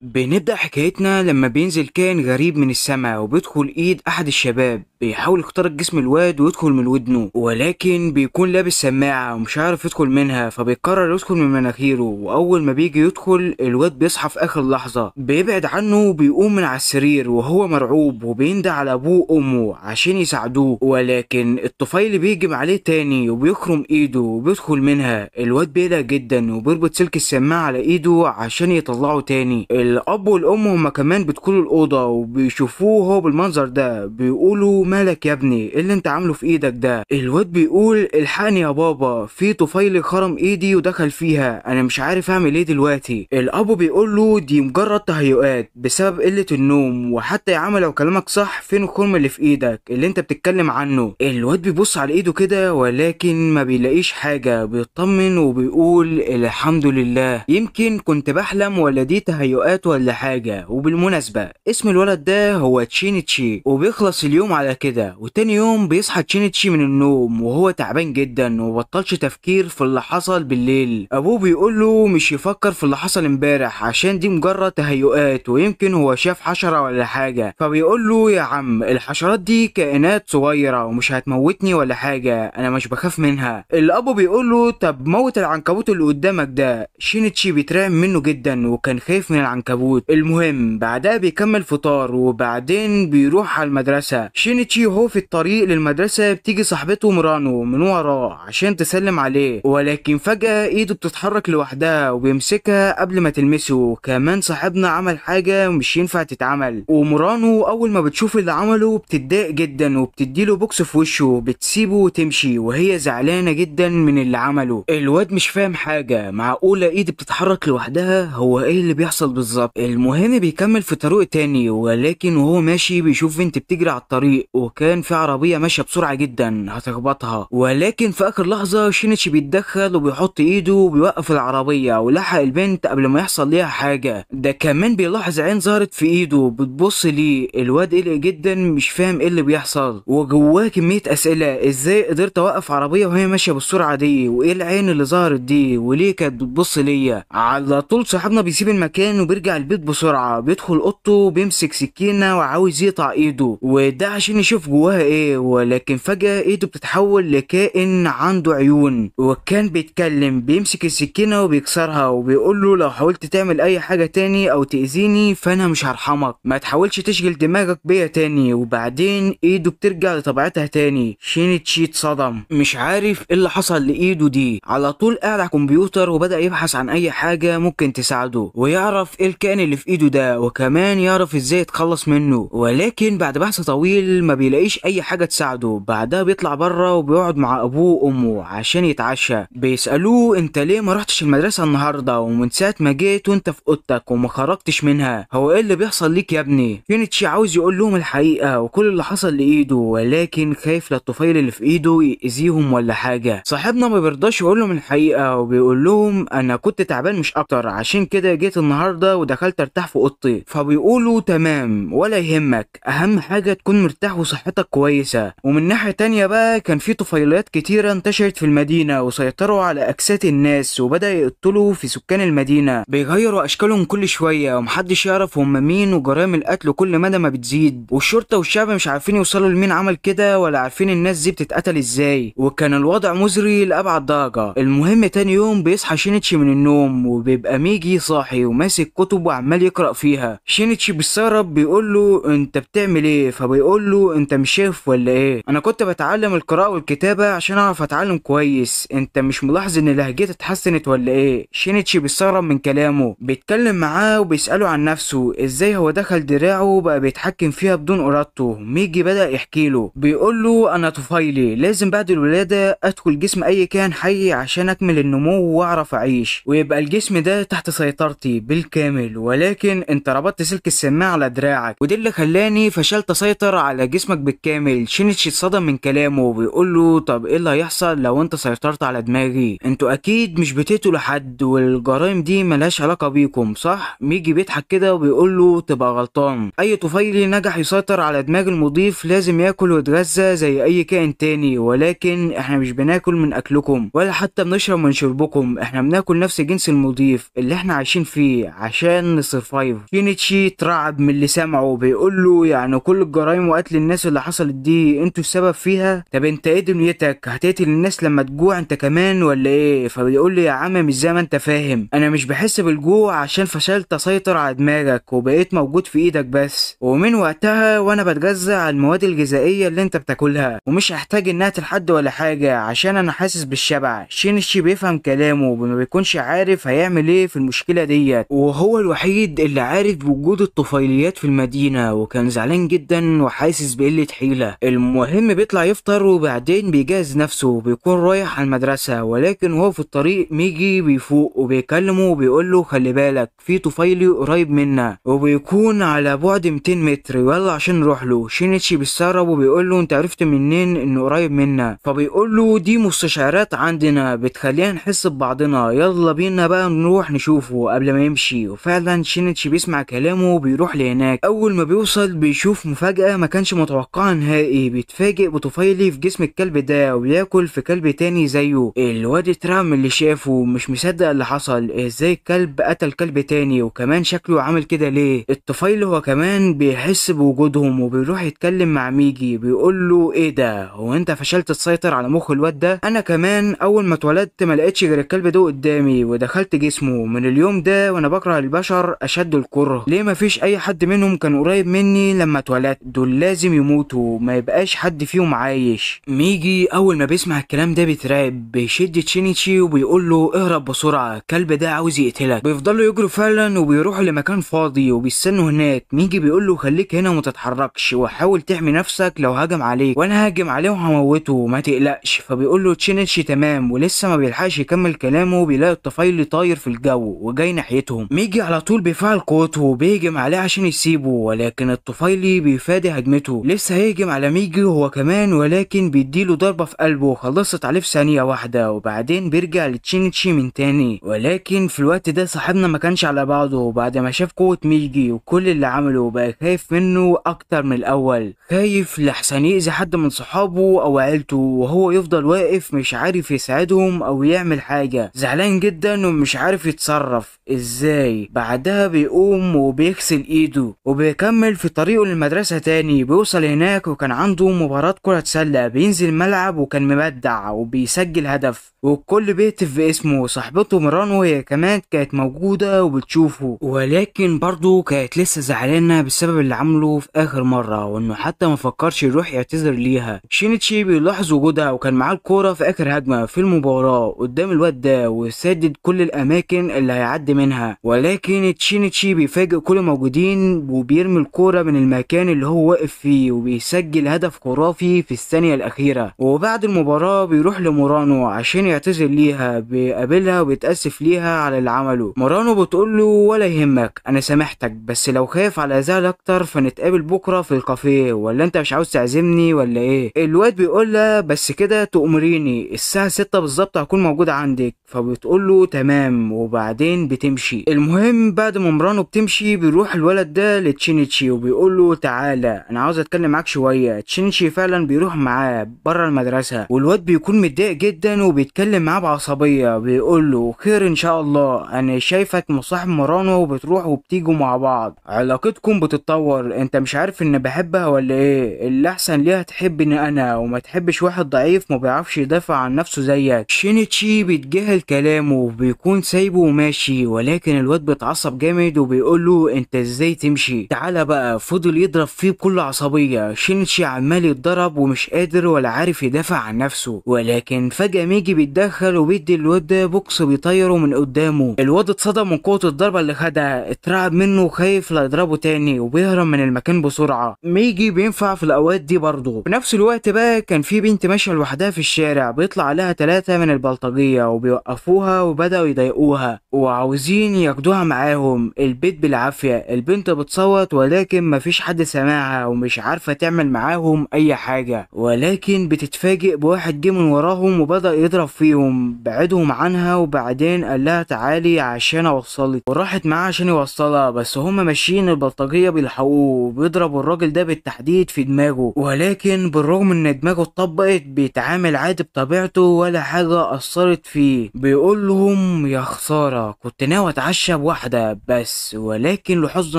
بنبدأ حكايتنا لما بينزل كائن غريب من السماء وبيدخل ايد احد الشباب، بيحاول يخترق جسم الواد ويدخل من ودنه، ولكن بيكون لابس سماعة ومش عارف يدخل منها، فبيقرر يدخل من مناخيره. واول ما بيجي يدخل الواد بيصحى في اخر لحظة، بيبعد عنه وبيقوم من على السرير وهو مرعوب وبيندى على ابوه وامه عشان يساعدوه، ولكن الطفيل بيهجم عليه تاني وبيخرم ايده وبيدخل منها. الواد بيقلق جدا وبيربط سلك السماعة على ايده عشان يطلعه تاني. الاب والام هما كمان بيدخلوا الاوضه وبيشوفوه هو بالمنظر ده، بيقولوا مالك يا ابني، ايه اللي انت عامله في ايدك ده؟ الواد بيقول الحقني يا بابا، في طفيل خرم ايدي ودخل فيها، انا مش عارف اعمل ايه دلوقتي. الاب بيقول له دي مجرد تهيؤات بسبب قله النوم، وحتى يا عم لو كلامك صح فين الخرم اللي في ايدك اللي انت بتتكلم عنه؟ الواد بيبص على ايده كده ولكن ما بيلاقيش حاجه، بيطمن وبيقول الحمد لله، يمكن كنت بحلم ولا دي تهيؤات ولا حاجة. وبالمناسبة اسم الولد ده هو تشينيتشي، وبيخلص اليوم على كده. وتاني يوم بيصحى تشينيتشي من النوم وهو تعبان جدا ومبطلش تفكير في اللي حصل بالليل. ابوه بيقول له مش يفكر في اللي حصل امبارح عشان دي مجرد تهيؤات، ويمكن هو شاف حشرة ولا حاجة. فبيقول له يا عم الحشرات دي كائنات صغيرة ومش هتموتني ولا حاجة، انا مش بخاف منها. الاب بيقول له طب موت العنكبوت اللي قدامك ده. شينيتشي بيترعب منه جدا وكان خايف من العنكبوت. المهم بعدها بيكمل فطار وبعدين بيروح على المدرسة. شينيتشي وهو في الطريق للمدرسة بتيجي صاحبته مورانو من وراه عشان تسلم عليه، ولكن فجأة ايده بتتحرك لوحدها وبيمسكها قبل ما تلمسه. كمان صاحبنا عمل حاجة مش ينفع تتعمل، ومورانو اول ما بتشوف اللي عمله بتتضايق جدا وبتديله بوكس في وشه، بتسيبه وتمشي وهي زعلانة جدا من اللي عمله. الواد مش فاهم حاجة، معقولة ايدي بتتحرك لوحدها؟ هو ايه اللي بيحصل بالظبط؟ المهم بيكمل في طريق تاني، ولكن وهو ماشي بيشوف بنت بتجري على الطريق، وكان في عربية ماشية بسرعة جدا هتخبطها. ولكن في اخر لحظة شينيتشي بيتدخل وبيحط ايده وبيوقف العربية ولحق البنت قبل ما يحصل ليها حاجة. ده كمان بيلاحظ عين ظهرت في ايده بتبص ليه. الواد قلق جدا مش فاهم ايه اللي بيحصل، وجواه كمية اسئلة، ازاي قدرت اوقف عربية وهي ماشية بالسرعة دي؟ وايه العين اللي ظهرت دي؟ وليه كانت بتبص ليا؟ على طول صاحبنا بيسيب المكان وبيرجع البيت بسرعة، بيدخل اوضته بيمسك سكينة وعاوز يقطع ايده، وده عشان يشوف جواها ايه. ولكن فجأة ايده بتتحول لكائن عنده عيون وكان بيتكلم، بيمسك السكينة وبيكسرها وبيقول له لو حاولت تعمل اي حاجة تاني او تأذيني فانا مش هرحمك، ما تحاولش تشغل دماغك بيا تاني. وبعدين ايده بترجع لطبيعتها تاني. شينيتشي اتصدم، مش عارف ايه اللي حصل لايده دي. على طول قاعد على الكمبيوتر وبدأ يبحث عن اي حاجة ممكن تساعده ويعرف ايه الكائن اللي في ايده ده، وكمان يعرف ازاي يتخلص منه. ولكن بعد بحث طويل ما بيلاقيش اي حاجة تساعده. بعدها بيطلع بره وبيقعد مع ابوه وامه عشان يتعشى. بيسألوه انت ليه ما رحتش المدرسة النهاردة ومن ساعة ما جيت وانت في اوضتك وما خرجتش منها؟ هو ايه اللي بيحصل ليك يا ابني؟ شينيتشي عاوز يقول لهم الحقيقة وكل اللي حصل لايده، ولكن خايف للطفيل اللي في ايده يأذيهم ولا حاجة. صاحبنا ما بيرضاش يقول لهم الحقيقة وبيقول لهم انا كنت تعبان مش اكتر، عشان كده جيت النهاردة ودخلت ارتاح في اوضتي. فبيقولوا تمام ولا يهمك، اهم حاجة تكون مرتاح وصحتك كويسة. ومن ناحية تانية بقى كان في طفيليات كتيرة انتشرت في المدينة وسيطروا على اجساد الناس وبدأ يقتلوا في سكان المدينة، بيغيروا اشكالهم كل شوية ومحدش يعرف هم مين، وجرائم القتل كل مدى ما بتزيد، والشرطة والشعب مش عارفين يوصلوا لمين عمل كده ولا عارفين الناس دي بتتقتل ازاي. وكان الوضع مزري لأبعد درجة. المهم تاني يوم بيصحى شينيتشي من النوم وبيبقى ميجي صاحي وماسك كتب وعمال يقرأ فيها. شينيتشي بيستغرب بيقول له انت بتعمل ايه؟ فبيقول له انت مش شايف ولا ايه؟ انا كنت بتعلم القراءة والكتابة عشان اعرف اتعلم كويس، انت مش ملاحظ ان لهجتي اتحسنت ولا ايه؟ شينيتشي بيستغرب من كلامه، بيتكلم معاه وبيسأله عن نفسه ازاي هو دخل دراعه وبقى بيتحكم فيها بدون ارادته. ميجي بدأ يحكي له، بيقول له انا طفيلي لازم بعد الولادة ادخل جسم اي كائن حي عشان اكمل النمو واعرف اعيش ويبقى الجسم ده تحت سيطرتي بالكامل، ولكن انت ربطت سلك السماعة على دراعك ودي اللي خلاني فشلت اسيطر على جسمك بالكامل. شينيتشي اتصدم من كلامه وبيقول له طب ايه اللي هيحصل لو انت سيطرت على دماغي؟ انتوا اكيد مش بتقتلوا حد والجرائم دي ملهاش علاقة بيكم صح؟ ميجي بيضحك كده وبيقول له تبقى غلطان، اي طفيلي نجح يسيطر على دماغ المضيف لازم ياكل ويتغذى زي اي كائن تاني، ولكن احنا مش بناكل من اكلكم ولا حتى بنشرب من شربكم، احنا بناكل نفس جنس المضيف اللي احنا عايشين فيه عشان عشان نسرفايف. شينيتشي اترعب من اللي سمعه، بيقول له يعني كل الجرايم وقتل الناس اللي حصلت دي انتوا السبب فيها؟ طب انت ايه دنيتك؟ هتقتل الناس لما تجوع انت كمان ولا ايه؟ فبيقول لي يا عم مش زي ما انت فاهم، انا مش بحس بالجوع عشان فشلت اسيطر على دماغك وبقيت موجود في ايدك بس، ومن وقتها وانا بتغذى على المواد الغذائيه اللي انت بتاكلها ومش هحتاج انها لحد ولا حاجه عشان انا حاسس بالشبع. شينيتشي بيفهم كلامه وما بيكونش عارف هيعمل ايه في المشكله ديت، وهو الوحيد اللي عارف بوجود الطفيليات في المدينه، وكان زعلان جدا وحاسس بقله حيله. المهم بيطلع يفطر وبعدين بيجهز نفسه وبيكون رايح على المدرسه، ولكن وهو في الطريق ميجي بيفوق وبيكلمه وبيقول له خلي بالك في طفيلي قريب منا وبيكون على بعد 200 متر يلا عشان نروح له. شينيتشي بيستغرب وبيقول له انت عرفت منين انه قريب منا؟ فبيقول له دي مستشعرات عندنا بتخلينا نحس ببعضنا، يلا بينا بقى نروح نشوفه قبل ما يمشي. وفعلا شينيتشي بيسمع كلامه وبيروح لهناك. اول ما بيوصل بيشوف مفاجأة ما كانش متوقعها نهائي، بيتفاجئ بطفيلي في جسم الكلب ده وبياكل في كلب تاني زيه. الواد اترعب من اللي شافه، مش مصدق اللي حصل، ازاي الكلب قتل كلب تاني وكمان شكله عامل كده ليه؟ الطفيل هو كمان بيحس بوجودهم وبيروح يتكلم مع ميجي، بيقول له ايه ده؟ هو انت فشلت تسيطر على مخ الواد ده؟ انا كمان اول ما اتولدت ما لقيتش غير الكلب ده قدامي ودخلت جسمه، من اليوم ده وانا بكره البشر اشد الكره. ليه ما فيش اي حد منهم كان قريب مني لما اتولدت؟ دول لازم يموتوا، ما يبقاش حد فيهم عايش. ميجي اول ما بيسمع الكلام ده بيترعب، بيشد تشينيتشي وبيقول له اهرب بسرعه، الكلب ده عاوز يقتلك. بيفضلوا يجروا فعلا وبيروحوا لمكان فاضي وبيستنوا هناك. ميجي بيقول له خليك هنا وما تتحركش وحاول تحمي نفسك لو هجم عليك، وانا هاجم عليه وهموته ما تقلقش. فبيقول له تشينيتشي تمام، ولسه ما بيلحقش يكمل كلامه بيلاقي الطفيل طاير في الجو وجاي ناحيتهم. ميجي على طول بيفعل قوته وبيهجم عليه عشان يسيبه، ولكن الطفيلي بيفادي هجمته، لسه هيهجم على ميجي هو كمان ولكن بيديله ضربه في قلبه خلصت عليه في ثانيه واحده، وبعدين بيرجع لتشينيتشي من تاني. ولكن في الوقت ده صاحبنا ما كانش على بعضه بعد ما شاف قوه ميجي وكل اللي عمله، بقى خايف منه اكتر من الاول، خايف لحسن يأذي حد من صحابه او عيلته وهو يفضل واقف مش عارف يساعدهم او يعمل حاجه، زعلان جدا ومش عارف يتصرف ازاي. بعدها بيقوم وبيغسل ايده وبيكمل في طريقه للمدرسه تاني. بيوصل هناك وكان عنده مباراه كره سله، بينزل الملعب وكان مبدع وبيسجل هدف والكل بيهتف باسمه. صاحبته ميرانو هي كمان كانت موجوده وبتشوفه، ولكن برضه كانت لسه زعلانه بسبب اللي عمله في اخر مره وانه حتى ما فكرش يروح يعتذر ليها. شينيتشي بيلاحظ وجودها وكان معاه الكوره في اخر هجمه في المباراه قدام الواد ده وسدد كل الاماكن اللي هيعدي منها، ولكن شينيتشي بيفاجئ كل الموجودين وبيرمي الكوره من المكان اللي هو واقف فيه وبيسجل هدف خرافي في الثانيه الاخيره. وبعد المباراه بيروح لمورانو عشان يعتذر ليها، بيقابلها وبيتاسف ليها على اللي عمله. مورانو بتقول له ولا يهمك انا سامحتك، بس لو خايف على زعل اكتر فنتقابل بكره في الكافيه، ولا انت مش عاوز تعزمني ولا ايه؟ الواد بيقول لها بس كده تؤمريني، الساعه 6 بالظبط هكون موجود عندك. فبتقول له تمام وبعدين بتمشي. المهم بعد ما مورانو بتمشي بيروح الولد ده لتشينيتشي وبيقول له تعالى انا عاوز اتكلم معاك شويه. تشينيتشي فعلا بيروح معاه بره المدرسه والواد بيكون متضايق جدا وبيتكلم معاه بعصبيه، بيقول له خير ان شاء الله، انا شايفك مصاحب مورانو وبتروح وبتيجوا مع بعض، علاقتكم بتتطور، انت مش عارف ان بحبها ولا ايه؟ اللي احسن ليها تحبني انا وما تحبش واحد ضعيف ما بيعرفش يدافع عن نفسه زيك. شينيتشي بيتجاهل كلامه وبيكون سايبه وماشي، ولكن الواد بيتعصب جامد وبيقول له انت ازاي تمشي؟ تعالى بقى. فضل يضرب فيه بكل عصبيه. شينيتشي عمال يتضرب ومش قادر ولا عارف يدافع عن نفسه، ولكن فجاه ميجي بيتدخل وبيدي الواد ده بوكس بيطيره من قدامه. الواد اتصدم من قوه الضربه اللي خدها، اترعب منه وخايف لا يضربه تاني وبيهرب من المكان بسرعه. ميجي بينفع في الاوقات دي برضه. في نفس الوقت بقى كان في بنت ماشيه لوحدها في الشارع، بيطلع عليها 3 من البلطجيه وبيوقفوها وبداوا يضايقوها وعاوزين ياخدوها معاهم البيت بالعافيه. البنت بتصوت ولكن مفيش حد سامعها ومش عارفه تعمل معاهم اي حاجه، ولكن بتتفاجئ بواحد جه من وراهم وبدا يضرب فيهم، بعدهم عنها وبعدين قال لها تعالي عشان اوصلك، وراحت معاه عشان يوصلها. بس هما ماشيين البلطجيه بيلحقوه وبيضربوا الراجل ده بالتحديد في دماغه، ولكن بالرغم ان دماغه اتطبقت بيتعامل عادي بطبيعته ولا حاجه اثرت فيه. بيقول لهم يا خساره كنت ناوي اتعشى بواحد واحدة بس، ولكن لحسن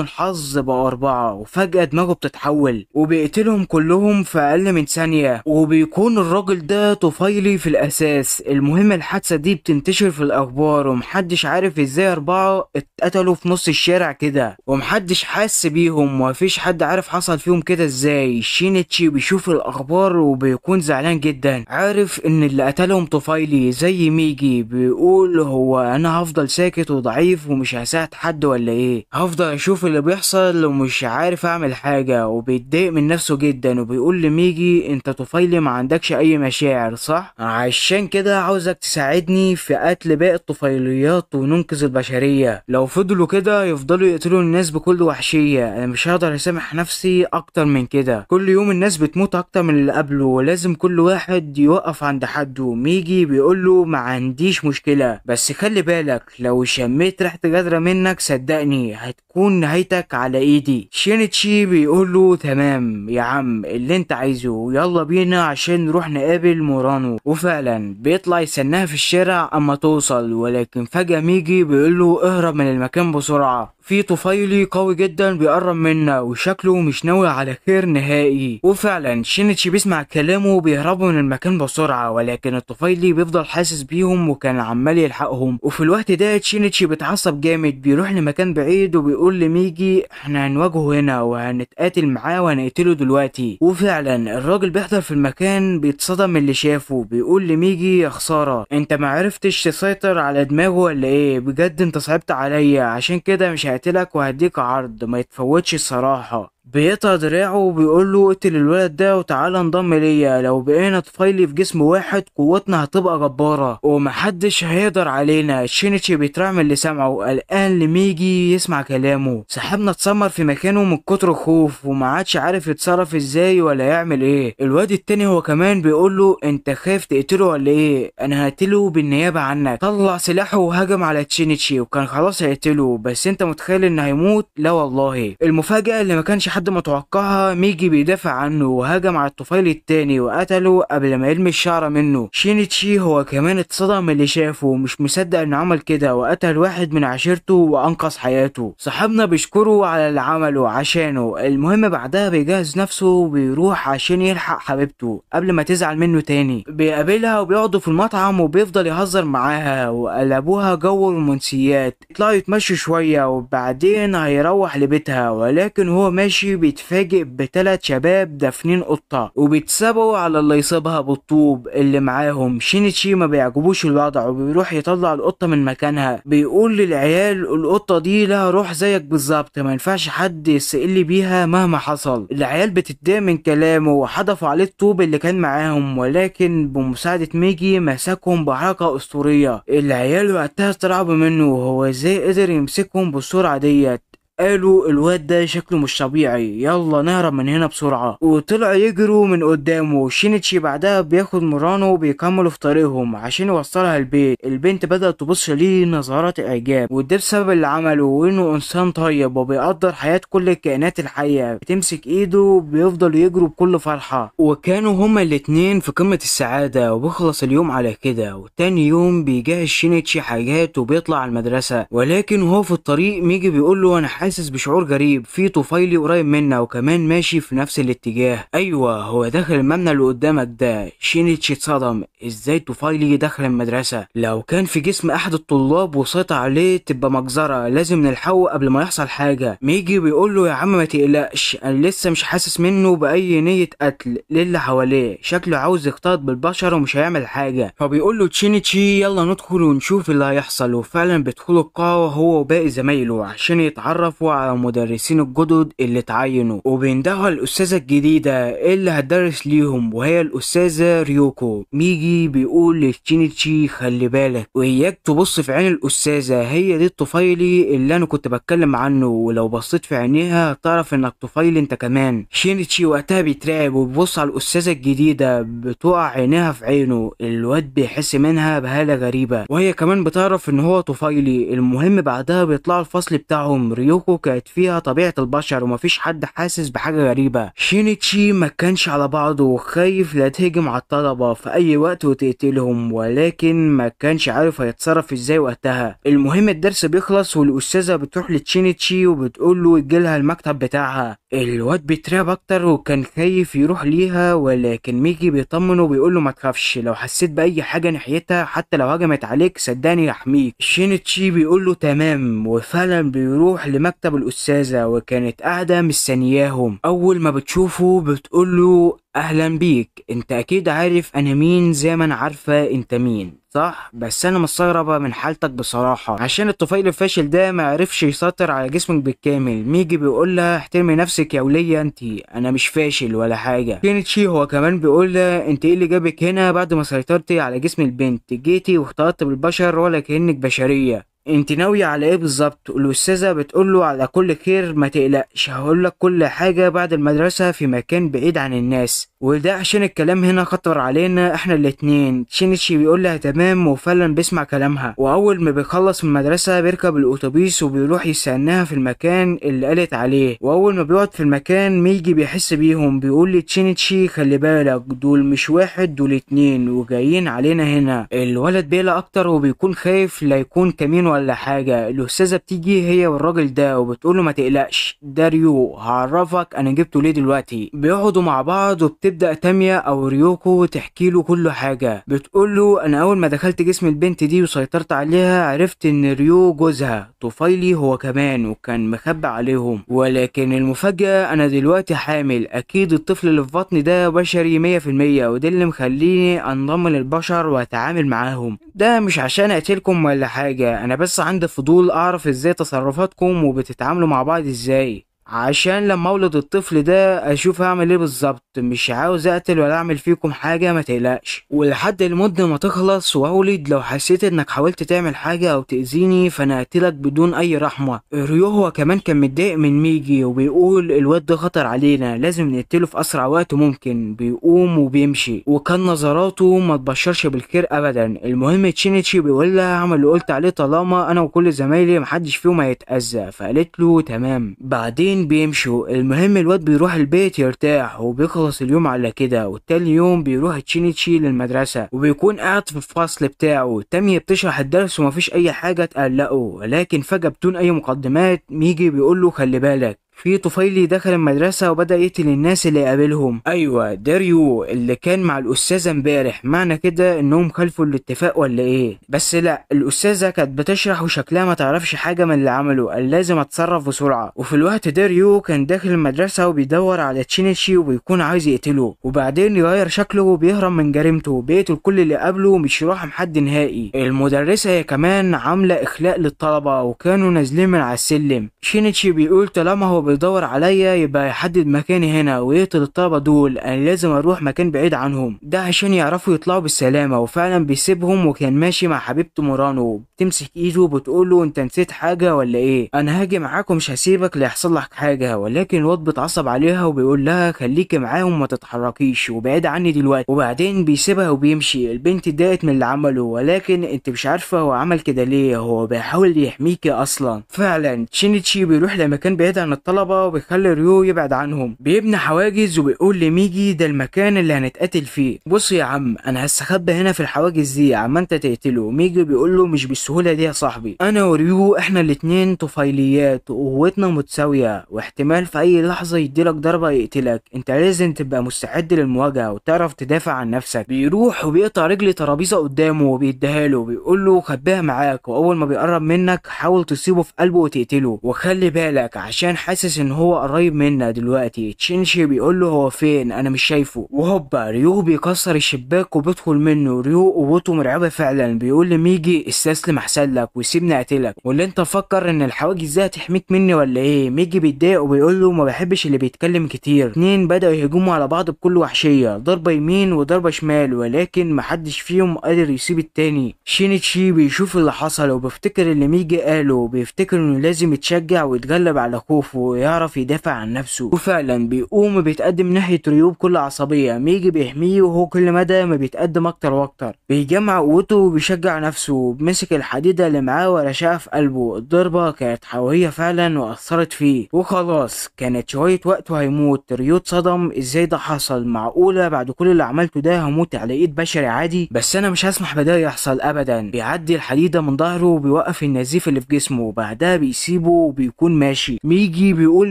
الحظ بقوا 4 وفجأة دماغه بتتحول وبيقتلهم كلهم في أقل من ثانية، وبيكون الراجل ده طفيلي في الأساس. المهم الحادثة دي بتنتشر في الأخبار ومحدش عارف ازاي 4 اتقتلوا في نص الشارع كده ومحدش حس بيهم ومفيش حد عارف حصل فيهم كده ازاي. شينيتشي بيشوف الأخبار وبيكون زعلان جدا، عارف ان اللي قتلهم طفيلي زي ميجي. بيقول هو انا هفضل ساكت وضعيف ومش هساعد حد ولا ايه؟ هفضل اشوف اللي بيحصل ومش عارف اعمل حاجة. وبيتضايق من نفسه جدا وبيقول لميجي انت طفيلي ما عندكش اي مشاعر صح؟ عشان كده عاوزك تساعدني في قتل باقي الطفيليات وننقذ البشرية. لو فضلوا كده يفضلوا يقتلوا الناس بكل وحشية، انا مش هقدر اسامح نفسي اكتر من كده. كل يوم الناس بتموت اكتر من اللي قبله ولازم كل واحد يوقف عند حده. ميجي بيقوله ما عنديش مشكلة بس خلي بالك لو شميت ريحة جدرة منك صدقني هتكون نهايتك على ايدي. شينيتشي بيقوله تمام يا عم اللي انت عايزه، يلا بينا عشان نروح نقابل مورانو. وفعلا بيطلع يستناها في الشارع اما توصل، ولكن فجأة ميجي بيقوله اهرب من المكان بسرعة، في طفيلي قوي جدا بيقرب منا وشكله مش ناوي على خير نهائي. وفعلا شينيتشي بيسمع كلامه وبيهربوا من المكان بسرعة، ولكن الطفيلي بيفضل حاسس بيهم وكان عمال يلحقهم. وفي الوقت ده شينيتشي بيتعصب جامد، بيروح لمكان بعيد وبيقول لميجي احنا هنواجهه هنا وهنتقاتل معاه وهنقتله دلوقتي. وفعلا الراجل بيحضر في المكان بيتصدم من اللي شافه، بيقول لميجي يا خسارة انت معرفتش تسيطر على دماغه ولا ايه؟ بجد انت صعبت عليا، عشان كده مش هقتلك وهديك عرض ما يتفوتش الصراحة. بيقطع دراعه وبيقول له اقتل الولد ده وتعالى انضم ليا، لو بقينا طفيلي في جسم واحد قوتنا هتبقى جبارة ومحدش هيقدر علينا. شينيتشي بيترعب من اللي سمعه، قلقان لميجي يسمع كلامه. صاحبنا اتسمر في مكانه من كتر الخوف وما عادش عارف يتصرف ازاي ولا يعمل ايه. الواد التاني هو كمان بيقول له انت خايف تقتله ولا ايه؟ انا هقتله بالنيابة عنك. طلع سلاحه وهجم على شينيتشي وكان خلاص هيقتله، بس انت متخيل انه هيموت؟ لا والله. المفاجأة اللي ما كانش حد متوقعها، ميجي بيدافع عنه وهجم على الطفيل التاني وقتله قبل ما يلمس شعره منه. شينيتشي هو كمان اتصدم من اللي شافه ومش مصدق انه عمل كده وقتل واحد من عشيرته وانقذ حياته. صاحبنا بيشكره على اللي عمله عشانه. المهم بعدها بيجهز نفسه وبيروح عشان يلحق حبيبته قبل ما تزعل منه تاني. بيقابلها وبيقعدوا في المطعم وبيفضل يهزر معاها وقلبوها جو رومانسيات. يطلعوا يتمشوا شوية وبعدين هيروح لبيتها، ولكن هو ماشي بيتفاجئ ب3 شباب دافنين قطة وبيتسابوا على اللي يصيبها بالطوب اللي معاهم. شينيتشي ما بيعجبوش الوضع وبيروح يطلع القطة من مكانها. بيقول للعيال القطة دي لها روح زيك بالظبط، ما ينفعش حد يستقل بيها مهما حصل. العيال بتتضايق من كلامه وحدفوا عليه الطوب اللي كان معاهم، ولكن بمساعدة ميجي مسكهم بحركة اسطورية. العيال وقتها استرعبوا منه وهو ازاي قدر يمسكهم بالسرعة ديت. قالوا الواد ده شكله مش طبيعي، يلا نهرب من هنا بسرعة. وطلعوا يجروا من قدامه. شينيتشي بعدها بياخد مورانو وبيكملوا في طريقهم عشان يوصلها البيت. البنت بدأت تبص ليه نظرات اعجاب، وده بسبب اللي عمله وانه انسان طيب وبيقدر حياة كل الكائنات الحية. بتمسك ايده وبيفضلوا يجروا بكل فرحة، وكانوا هما الاتنين في قمة السعادة. وبيخلص اليوم على كده، وتاني يوم بيجهز شينيتشي حاجات وبيطلع على المدرسة. ولكن وهو في الطريق ميجي بيقول له انا حاسس بشعور غريب، في طفيلي قريب منا وكمان ماشي في نفس الاتجاه. ايوه هو داخل المبنى اللي قدامك ده. شينيتشي اتصدم، ازاي طفيلي داخل المدرسة؟ لو كان في جسم احد الطلاب وسيطر عليه تبقى مجزرة، لازم نلحقه قبل ما يحصل حاجة. ميجي بيقول له يا عم ما تقلقش، انا لسه مش حاسس منه باي نية قتل للي حواليه، شكله عاوز يختلط بالبشر ومش هيعمل حاجة. فبيقول له شينيتشي يلا ندخل ونشوف اللي هيحصل. وفعلا بيدخلوا القاعة هو وباقي زمايله عشان يتعرفوا على المدرسين الجدد اللي اتعينوا، وبيندهوا الأستاذة الجديدة اللي هتدرس ليهم وهي الأستاذة ريوكو. ميجي بيقول لشينيتشي خلي بالك وإياك تبص في عين الأستاذة، هي دي الطفيلي اللي أنا كنت بتكلم عنه، ولو بصيت في عينيها هتعرف إنك طفيلي أنت كمان. شينيتشي وقتها بيترعب وبيبص على الأستاذة الجديدة، بتقع عينيها في عينه. الواد بيحس منها بهالة غريبة وهي كمان بتعرف إن هو طفيلي. المهم بعدها بيطلعوا الفصل بتاعهم، ريوكو ريوكو كانت فيها طبيعة البشر ومفيش حد حاسس بحاجة غريبة. شينيتشي ما كانش على بعضه وخايف لا تهجم على الطلبة في اي وقت وتقتلهم، ولكن ما كانش عارف هيتصرف ازاي وقتها. المهم الدرس بيخلص والاستاذة بتروح لتشينيتشي وبتقول له يجيلها المكتب بتاعها. الواد بيترعب اكتر وكان خايف يروح ليها، ولكن ميجي بيطمنه وبيقول له ما تخافش، لو حسيت باي حاجة ناحيتها حتى لو هجمت عليك صدقني يحميك. شينيتشي بيقول له تمام، وفعلا بيروح لمكتب الاستاذة وكانت قاعدة مستنياهم. اول ما بتشوفه بتقول له اهلا بيك، انت اكيد عارف انا مين زي ما انا عارفة انت مين صح؟ بس انا مستغربة من حالتك بصراحة، عشان الطفيل الفاشل ده ما عرفش يسيطر على جسمك بالكامل. ميجي بيقول لها احترمي نفسك يا ولية انتي، انا مش فاشل ولا حاجة. كينيتشي هو كمان بيقول لها انت ايه اللي جابك هنا بعد ما سيطرتي على جسم البنت؟ جيتي واختلطت بالبشر ولا كأنك بشرية؟ انت ناوية على ايه بالظبط؟ الاستاذة بتقوله على كل خير، ما تقلقش هقولك كل حاجة بعد المدرسة في مكان بعيد عن الناس، وده عشان الكلام هنا خطر علينا احنا الاتنين. شينيتشي بيقول لها تمام وفعلا بيسمع كلامها، واول ما بيخلص من المدرسة بيركب الاتوبيس وبيروح يستناها في المكان اللي قالت عليه. واول ما بيقعد في المكان ميجي بيحس بيهم، بيقول لتشينيتشي خلي بالك دول مش واحد دول اتنين وجايين علينا هنا. الولد بيقلق اكتر وبيكون خايف لا يكون كمين ولا حاجة. الأستاذة بتيجي هي والراجل ده وبتقوله ما تقلقش ده ريو، هعرفك أنا جبته ليه دلوقتي. بيقعدوا مع بعض وبتبدأ تاميا أو ريوكو تحكي له كل حاجة. بتقوله أنا أول ما دخلت جسم البنت دي وسيطرت عليها عرفت إن ريو جوزها طفيلي هو كمان وكان مخبى عليهم، ولكن المفاجأة أنا دلوقتي حامل. أكيد الطفل اللي في بطني ده بشري 100%، وده اللي مخليني أنضم للبشر وأتعامل معاهم. ده مش عشان أقتلكم ولا حاجة، أنا بس عندي فضول اعرف ازاي تصرفاتكم وبتتعاملوا مع بعض ازاي، عشان لما اولد الطفل ده اشوف هعمل ايه بالظبط. مش عاوز اقتل ولا اعمل فيكم حاجه ما تقلقش، ولحد المده ما تخلص واولد لو حسيت انك حاولت تعمل حاجه او تاذيني فانا هقتلك بدون اي رحمه. ريو هو كمان كان متضايق من ميجي وبيقول الواد ده خطر علينا لازم نقتله في اسرع وقت ممكن. بيقوم وبيمشي وكان نظراته ما تبشرش بالخير ابدا. المهم تشينيتشي بيقول لها اعمل اللي قلت عليه طالما انا وكل زمايلي محدش فيهم هيتاذى، فقالت له تمام. بعدين بيمشوا. المهم الواد بيروح البيت يرتاح وبيخلص اليوم على كده، والتاني يوم بيروح تشينيتشي للمدرسة وبيكون قاعد في الفصل بتاعه. تامية بتشرح الدرس ومفيش اي حاجة تقلقه، ولكن فجأة بدون اي مقدمات ميجي بيقوله خلي بالك في طفيلي دخل المدرسة وبدأ يقتل الناس اللي يقابلهم. ايوه ده ريو اللي كان مع الاستاذة امبارح، معنى كده انهم خالفوا الاتفاق ولا ايه؟ بس لا، الاستاذة كانت بتشرح وشكلها ما تعرفش حاجة من اللي عمله، قال لازم اتصرف بسرعة. وفي الوقت ده ريو كان داخل المدرسة وبيدور على تشينيتشي وبيكون عايز يقتله، وبعدين يغير شكله وبيهرب من جريمته، بيقتل كل اللي قابله مش يروح حد نهائي. المدرسة هي كمان عاملة اخلاء للطلبة وكانوا نازلين من على السلم. تشينيتشي بيقول طالما هو بيدور عليا يبقى يحدد مكاني هنا ويقتل الطلبة دول، انا لازم اروح مكان بعيد عنهم، ده عشان يعرفوا يطلعوا بالسلامة. وفعلا بيسيبهم وكان ماشي مع حبيبته مورانو، بتمسك ايده وبتقوله انت نسيت حاجة ولا ايه؟ انا هاجي معاك ومش هسيبك ليحصل لك حاجة. ولكن الواد بيتعصب عليها وبيقول لها خليكي معاهم ما تتحركيش وبعيد عني دلوقتي، وبعدين بيسيبها وبيمشي. البنت اتضايقت من اللي عمله، ولكن انت مش عارفة هو عمل كده ليه، هو بيحاول يحميكي اصلا. فعلا تشينيتشي بيروح لمكان بعيد عن الطلبة وبيخلي ريو يبعد عنهم، بيبني حواجز وبيقول لميجي ده المكان اللي هنتقتل فيه. بص يا عم انا هستخبى هنا في الحواجز دي عما انت تقتله. ميجي بيقول له مش بالسهولة دي يا صاحبي، انا وريو احنا الاتنين طفيليات وقوتنا متساوية، واحتمال في اي لحظة يديلك ضربة يقتلك، انت لازم تبقى مستعد للمواجهة وتعرف تدافع عن نفسك. بيروح وبيقطع رجل ترابيزة قدامه وبيديها له، بيقول له خبيها معاك واول ما بيقرب منك حاول تصيبه في قلبه وتقتله، وخلي بالك عشان حاسس ان هو قريب منا دلوقتي. تشينشي بيقول له هو فين انا مش شايفه، وهوبا ريو بيكسر الشباك وبيدخل منه. ريو قوته مرعبة فعلا، بيقول لميجي استسلم احسن لك وسيبني اقتلك، واللي انت فكر ان الحواجز دي هتحميك مني ولا ايه؟ ميجي بيتضايق وبيقول له ما بحبش اللي بيتكلم كتير. اتنين بدأوا يهجموا على بعض بكل وحشية، ضربة يمين وضربة شمال، ولكن محدش فيهم قادر يسيب التاني. شينيتشي بيشوف اللي حصل وبيفتكر اللي ميجي قاله، بيفتكر انه لازم يتشجع ويتغلب على خوفه. ويعرف يدافع عن نفسه. وفعلا بيقوم بيتقدم ناحية ريو بكل عصبية. ميجي بيحميه وهو كل مدى ما بيتقدم اكتر واكتر. بيجمع قوته وبيشجع نفسه، مسك الحديدة اللي معاه ورشقها في قلبه. الضربة كانت حيوية فعلا واثرت فيه وخلاص كانت شوية وقت وهيموت. ريو اتصدم، ازاي ده حصل؟ معقولة بعد كل اللي عملته ده هموت على ايد بشري عادي؟ بس انا مش هسمح بده يحصل ابدا. بيعدي الحديدة من ظهره وبيوقف النزيف اللي في جسمه، وبعدها بيسيبه وبيكون ماشي. ميجي بيقول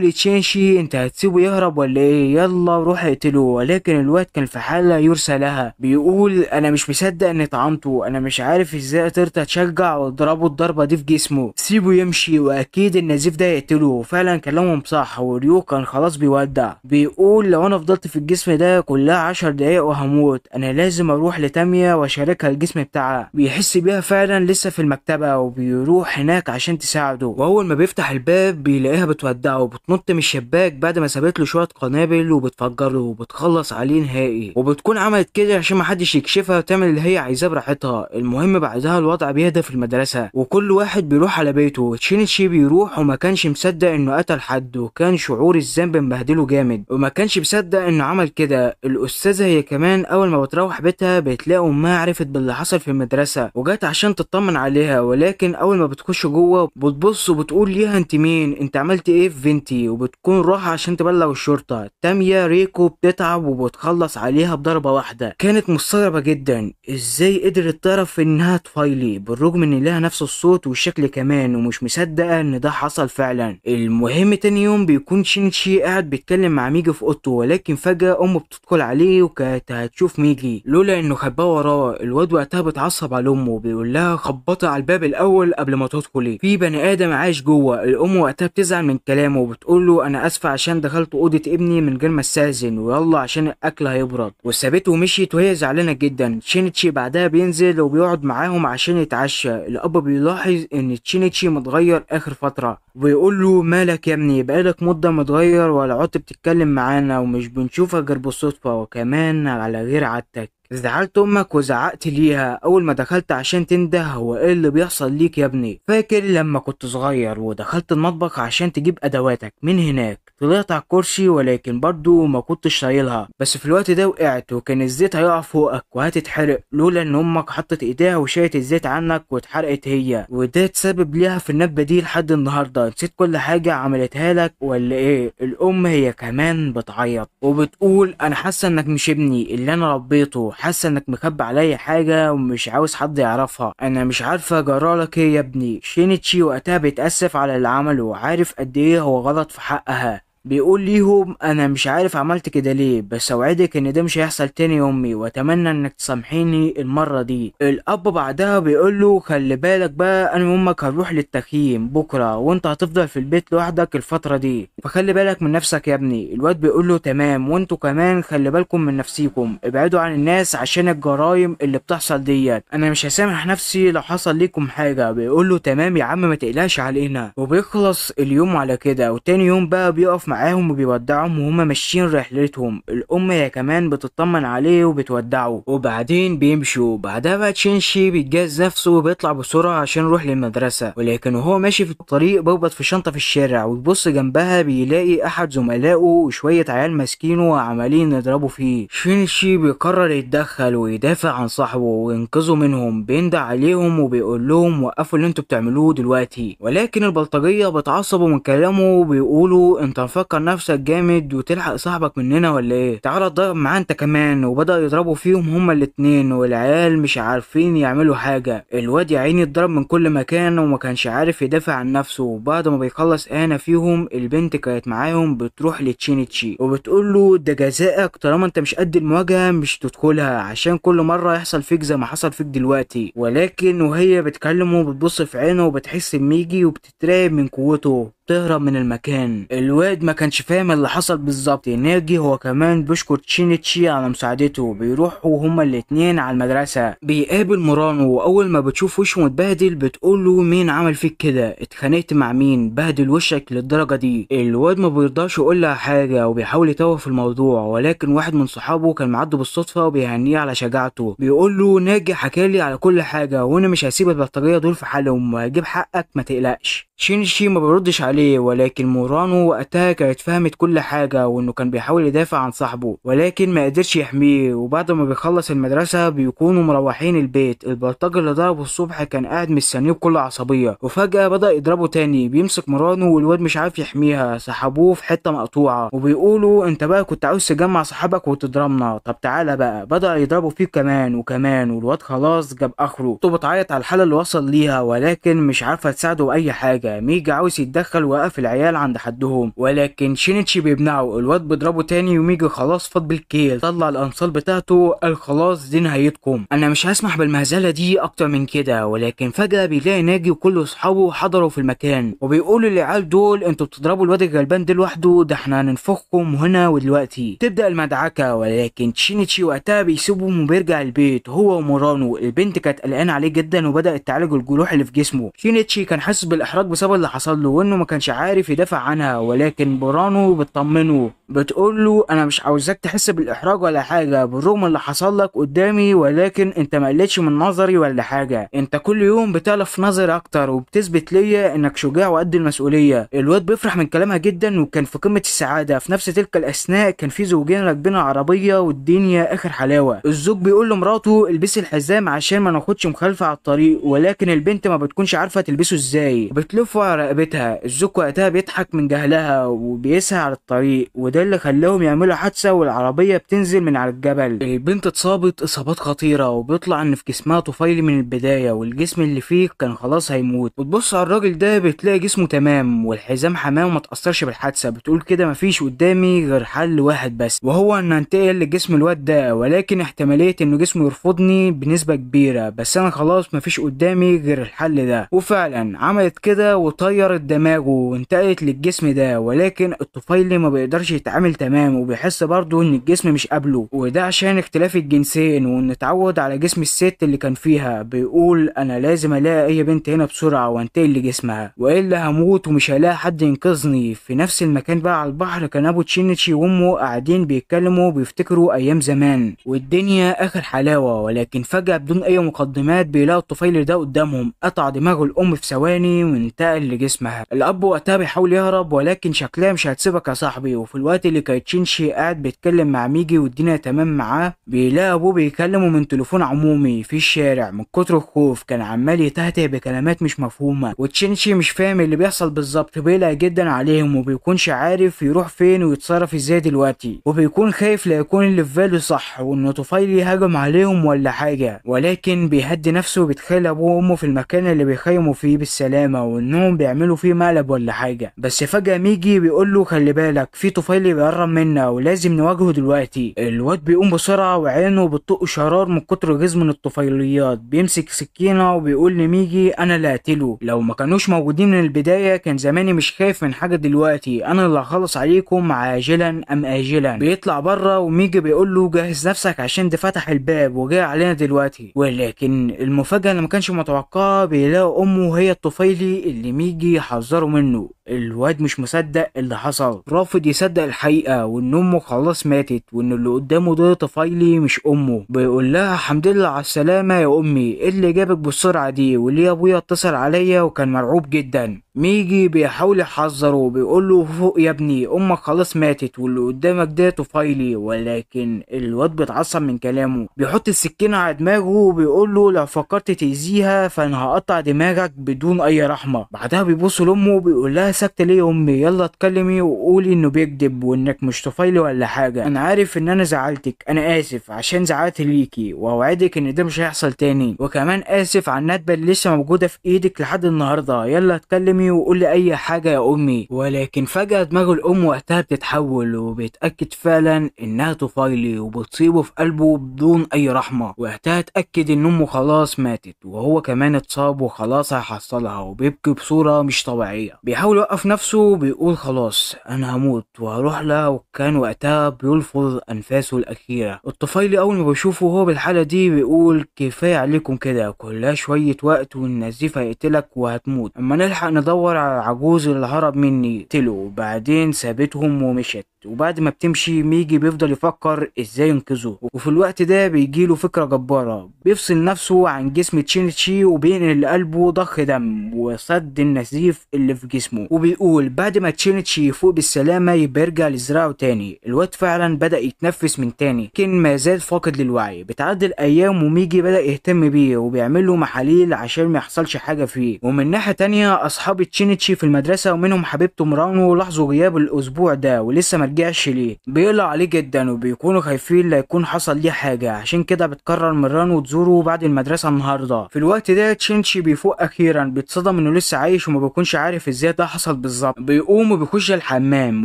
لتشينشي انت هتسيبه يهرب ولا ايه؟ يلا روح اقتله. ولكن الواد كان في حالة يرثى لها. بيقول انا مش مصدق اني طعنته، انا مش عارف ازاي قدرت اتشجع واضربه الضربة دي في جسمه. سيبه يمشي واكيد النزيف ده يقتله. فعلا كلامهم صح وريو كان خلاص بيودع. بيقول لو انا فضلت في الجسم ده كلها 10 دقايق وهموت، انا لازم اروح لتاميا واشاركها الجسم بتاعها. بيحس بيها فعلا لسه في المكتبة وبيروح هناك عشان تساعده. واول ما بيفتح الباب بيلاقيها بتودعه وبتنط من الشباك بعد ما سابت له شويه قنابل وبتفجره وبتخلص عليه نهائي. وبتكون عملت كده عشان محدش يكشفها وتعمل اللي هي عايزاه براحتها. المهم بعدها الوضع بيهدى في المدرسه وكل واحد بيروح على بيته. تشينشي بيروح وما كانش مصدق انه قتل حد، وكان شعور الذنب مبهدله جامد وما كانش مصدق انه عمل كده. الاستاذه هي كمان اول ما بتروح بيتها بتلاقي امها عرفت باللي حصل في المدرسه وجت عشان تطمن عليها. ولكن اول ما بتخش جوه بتبص وبتقول ليها انت مين؟ انت عملت ايه في بنتي؟ وبتكون رايحه عشان تبلغ الشرطه. تاميا ريكو بتتعب وبتخلص عليها بضربه واحده. كانت مستغربه جدا ازاي قدرت تعرف انها طفيلي بالرغم ان لها نفس الصوت والشكل كمان، ومش مصدقه ان ده حصل فعلا. المهم تاني يوم بيكون شينشي قاعد بيتكلم مع ميجي في اوضته، ولكن فجاه امه بتدخل عليه وكانت هتشوف ميجي لولا انه خباه وراه. الواد وقتها بتعصب على امه وبيقول لها خبطي على الباب الاول قبل ما تدخلي، في بني ادم عايش جوه. الام وقتها بتزعل من كلامه وبتقول له انا اسفه عشان دخلت اوضه ابني من غير ما استاذن، ويلا عشان الاكل هيبرد. وسابته ومشيت وهي زعلانه جدا. تشينيتشي بعدها بينزل وبيقعد معاهم عشان يتعشى. الاب بيلاحظ ان تشينيتشي متغير اخر فتره ويقول له مالك يا ابني؟ بقالك مده متغير ولا عدت بتتكلم معانا ومش بنشوفك غير بالصدفه وكمان على غير عادتك. زعلت امك وزعقت ليها اول ما دخلت عشان تنده هو ايه اللي بيحصل ليك يا ابني؟ فاكر لما كنت صغير ودخلت المطبخ عشان تجيب ادواتك من هناك، طلعت على الكرسي ولكن برضو ما كنتش شايلها، بس في الوقت ده وقعت وكان الزيت هيقع فوقك وهتتحرق لولا ان امك حطت ايديها وشالت الزيت عنك واتحرقت هي، وده تسبب ليها في النكبه دي لحد النهارده. نسيت كل حاجه عملتها لك ولا ايه؟ الام هي كمان بتعيط وبتقول انا حاسه انك مش ابني اللي انا ربيته، حاسه انك مخبي عليا حاجه ومش عاوز حد يعرفها، انا مش عارفه جرالك ايه يا ابني. شينيتشي وقتها بيتاسف على اللي عمله وعارف قد ايه هو غلط في حقها. بيقول ليهم انا مش عارف عملت كده ليه، بس اوعدك ان ده مش هيحصل تاني يا امي واتمنى انك تسامحيني المره دي. الاب بعدها بيقول له خلي بالك بقى انا وامك هنروح للتخييم بكره وانت هتفضل في البيت لوحدك الفتره دي، فخلي بالك من نفسك يا ابني. الواد بيقول له تمام، وانتوا كمان خلي بالكم من نفسيكم، ابعدوا عن الناس عشان الجرايم اللي بتحصل ديت، انا مش هسامح نفسي لو حصل ليكم حاجه. بيقول له تمام يا عم ما تقلقش علينا. وبيخلص اليوم على كده. وتاني يوم بقى بيقف معاهم وبيودعهم وهما ماشيين رحلتهم. الام هي كمان بتطمن عليه وبتودعه وبعدين بيمشوا. بعدها بقى تشينشي بيتجهز نفسه وبيطلع بسرعه عشان يروح للمدرسه، ولكن وهو ماشي في الطريق بيخبط في شنطه في الشارع ويبص جنبها بيلاقي احد زملائه وشويه عيال ماسكينه وعمالين يضربوا فيه. تشينشي بيقرر يتدخل ويدافع عن صاحبه وينقذه منهم. بيندع عليهم وبيقول لهم وقفوا اللي انتوا بتعملوه دلوقتي، ولكن البلطجيه بتعصبوا من كلامه وبيقولوا انت مفكر نفسك جامد وتلحق صاحبك مننا ولا ايه؟ تعالى اتضرب معاه انت كمان. وبدأ يضربوا فيهم هما الاتنين والعيال مش عارفين يعملوا حاجة. الواد يا عيني اتضرب من كل مكان وما كانش عارف يدافع عن نفسه. وبعد ما بيخلص اهانة فيهم البنت كانت معاهم بتروح لتشينيتشي وبتقول له ده جزائك طالما انت مش قد المواجهة مش تدخلها عشان كل مرة يحصل فيك زي ما حصل فيك دلوقتي. ولكن وهي بتكلمه بتبص في عينه وبتحس بميجي وبتترعب من قوته تهرب من المكان. الواد ما كانش فاهم اللي حصل بالظبط. ناجي هو كمان بيشكر تشينيتشي على مساعدته. بيروحوا هما الاتنين على المدرسة. بيقابل مورانو واول ما بتشوف وشه متبهدل بتقول له مين عمل فيك كده؟ اتخانقت مع مين بهدل وشك للدرجة دي؟ الواد ما بيرضاش يقول لها حاجة وبيحاول يتوه في الموضوع، ولكن واحد من صحابه كان معدي بالصدفة وبيهنيه على شجاعته. بيقول له ناجي حكالي على كل حاجة وانا مش هسيب البلطجية دول في حالهم وهجيب حقك ما تقلقش. شينيتشي ما بيردش عليه عليه، ولكن مورانو وقتها كانت فهمت كل حاجة وانه كان بيحاول يدافع عن صاحبه ولكن ما قدرش يحميه. وبعد ما بيخلص المدرسة بيكونوا مروحين البيت، البلطجي اللي ضربه الصبح كان قاعد مستنيه بكل عصبية، وفجأة بدأ يضربه تاني، بيمسك مورانو والواد مش عارف يحميها، سحبوه في حتة مقطوعة وبيقولوا انت بقى كنت عاوز تجمع صحابك وتضربنا، طب تعالى بقى. بدأ يضربوا فيه كمان وكمان، والواد خلاص جاب اخره. تو بتعيط على الحالة اللي وصل ليها ولكن مش عارفة تساعده بأي حاجة. ميجي عاوز يتدخل ووقف العيال عند حدهم ولكن شينيتشي بيمنعه، الواد بيضربه تاني وميجي خلاص فاض بالكيل، طلع الانصال بتاعته قال خلاص دي نهايتكم، انا مش هسمح بالمهزلة دي اكتر من كده. ولكن فجأة بيلاقي ناجي وكل اصحابه حضروا في المكان وبيقولوا للعيال دول انتوا بتضربوا الواد الغلبان ده لوحده، ده احنا هننفخكم هنا ودلوقتي. تبدأ المدعكة ولكن شينيتشي وقتها بيسيبهم وبيرجع البيت هو ومورانو. البنت كانت قلقانة عليه جدا وبدأت تعالج الجروح اللي في جسمه. شينيتشي كان حاسس بالاحراج بسبب اللي حصل له وانه ما كانش عارف يدافع عنها، ولكن مورانو بتطمنه بتقول له انا مش عاوزاك تحس بالاحراج ولا حاجه بالرغم اللي حصل لك قدامي، ولكن انت ما قلتش من نظري ولا حاجه، انت كل يوم بتعرف نظري اكتر وبتثبت ليا انك شجاع وقد المسؤوليه. الواد بيفرح من كلامها جدا وكان في قمه السعاده. في نفس تلك الاثناء كان في زوجين راكبين عربيه والدنيا اخر حلاوه. الزوج بيقول لمراته البسي الحزام عشان ما ناخدش مخالفه على الطريق، ولكن البنت ما بتكونش عارفه تلبسه ازاي، بتلفه على رقبتها. الزوج وقتها بيضحك من جهلها وبيسعى على الطريق، وده اللي خلاهم يعملوا حادثه والعربيه بتنزل من على الجبل. البنت اتصابت اصابات خطيره وبيطلع ان في جسمها طفيلي من البدايه والجسم اللي فيه كان خلاص هيموت. بتبص على الراجل ده بتلاقي جسمه تمام والحزام حماه وما تاثرش بالحادثه. بتقول كده مفيش قدامي غير حل واحد بس وهو ان انتقل لجسم الواد ده، ولكن احتماليه انه جسمه يرفضني بنسبه كبيره، بس انا خلاص مفيش قدامي غير الحل ده. وفعلا عملت كده وطيرت دماغه وانتقلت للجسم ده، ولكن الطفيلي ما بيقدرش يتعامل تمام وبيحس برضه ان الجسم مش قابله، وده عشان اختلاف الجنسين وان اتعود على جسم الست اللي كان فيها. بيقول انا لازم الاقي اي بنت هنا بسرعه وانتقل لجسمها والا هموت ومش هلاقي حد ينقذني. في نفس المكان بقى على البحر كان ابو تشينيتشي وامه قاعدين بيتكلموا بيفتكروا ايام زمان والدنيا اخر حلاوه، ولكن فجاه بدون اي مقدمات بيلاقوا الطفيل ده قدامهم، قطع دماغ الام في ثواني وانتقل لجسمها. الاب وقتها بيحاول يهرب ولكن شكلها مش هتسيبك يا صاحبي. وفي الوقت اللي كان تشينشي قاعد بيتكلم مع ميجي والدنيا تمام معاه بيلاقي ابوه بيكلمه من تليفون عمومي في الشارع. من كتر الخوف كان عمال يتهته بكلمات مش مفهومه وتشينشي مش فاهم اللي بيحصل بالظبط، بيقلق جدا عليهم وبيكونش عارف يروح فين ويتصرف ازاي دلوقتي، وبيكون خايف لا يكون اللي في باله صح وانه طفيلي هاجم عليهم ولا حاجه، ولكن بيهدي نفسه وبيتخيل ابوه وامه في المكان اللي بيخيموا فيه بالسلامه وانهم بيعملوا فيه مقلب ولا حاجه. بس فجاه ميجي بيقول له خلي بالك في طفيلي بيقرب منا ولازم نواجهه دلوقتي. الواد بيقوم بسرعه وعينه بتطق شرار من كتر غيظ من الطفيليات، بيمسك سكينه وبيقول لميجي انا اللي هقتله، لو ما كانوش موجودين من البدايه كان زماني مش خايف من حاجه دلوقتي، انا اللي هخلص عليكم عاجلا ام اجلا. بيطلع بره وميجي بيقول له جهز نفسك عشان ده فتح الباب وجاي علينا دلوقتي. ولكن المفاجاه اللي ما كانش متوقعها بيلاقي امه هي الطفيلي اللي ميجي حذره منه. الواد مش مصدق اللي حصل، رافض يصدق الحقيقه وان امه خلاص ماتت وان اللي قدامه ده طفيلي مش امه. بيقول لها الحمد لله على السلامه يا امي، ايه اللي جابك بالسرعه دي؟ وليه ابويا اتصل عليا وكان مرعوب جدا. ميجي بيحاول يحذره وبيقول له فوق يا ابني، امك خلاص ماتت واللي قدامك ده طفيلي، ولكن الواد بيتعصب من كلامه، بيحط السكينه على دماغه وبيقول له لو فكرت تاذيها فانا هقطع دماغك بدون اي رحمه. بعدها بيبص لامه وبيقول لها ساكته ليه يا امي؟ يلا اتكلمي وقولي انه بيكذب وانك مش طفيلي ولا حاجه، انا عارف ان انا زعلتك، انا اسف عشان زعلت ليكي واوعدك ان ده مش هيحصل تاني، وكمان اسف على الندبه اللي لسه موجوده في ايدك لحد النهارده، يلا اتكلمي وقول لي اي حاجه يا امي. ولكن فجاه دماغ الام وقتها بتتحول وبيتاكد فعلا انها طفيلي وبتصيبه في قلبه بدون اي رحمه. وقتها اتاكد ان امه خلاص ماتت وهو كمان اتصاب وخلاص هيحصلها، وبيبكي بصوره مش طبيعيه. بيحاول يوقف نفسه وبيقول خلاص انا هموت وهروح لها، وكان وقتها بيلفظ انفاسه الاخيره. الطفيلي اول ما بيشوفه هو بالحاله دي بيقول كفايه عليكم كده، كلها شويه وقت والنزيف هيقتلك وهتموت، اما نلحق ندور على العجوز اللي هرب مني. قتله وبعدين سابتهم ومشت. وبعد ما بتمشي ميجي بيفضل يفكر ازاي ينقذه، وفي الوقت ده بيجيله فكرة جبارة، بيفصل نفسه عن جسم تشينيتشي وبينقل لقلبه ضخ دم وسد النزيف اللي في جسمه، وبيقول بعد ما تشينيتشي يفوق بالسلامة يبقى يرجع لزراعه تاني. الواد فعلا بدأ يتنفس من تاني لكن ما زال فاقد للوعي. بتعدي الأيام وميجي بدأ يهتم بيه وبيعمل له محاليل عشان ما يحصلش حاجة فيه. ومن ناحية تانية أصحاب تشينيتشي في المدرسة ومنهم حبيبته مرانو لاحظوا غيابه الأسبوع ده ولسه مرجعش ليه، بيقلق عليه جدا وبيكونوا خايفين لا يكون حصل ليه حاجة، عشان كده بتقرر مرانو تزوره بعد المدرسة النهاردة. في الوقت ده تشينيتشي بيفوق أخيرا، بيتصدم إنه لسه عايش وما بيكونش عارف ازاي ده حصل بالظبط. بيقوم وبيخش الحمام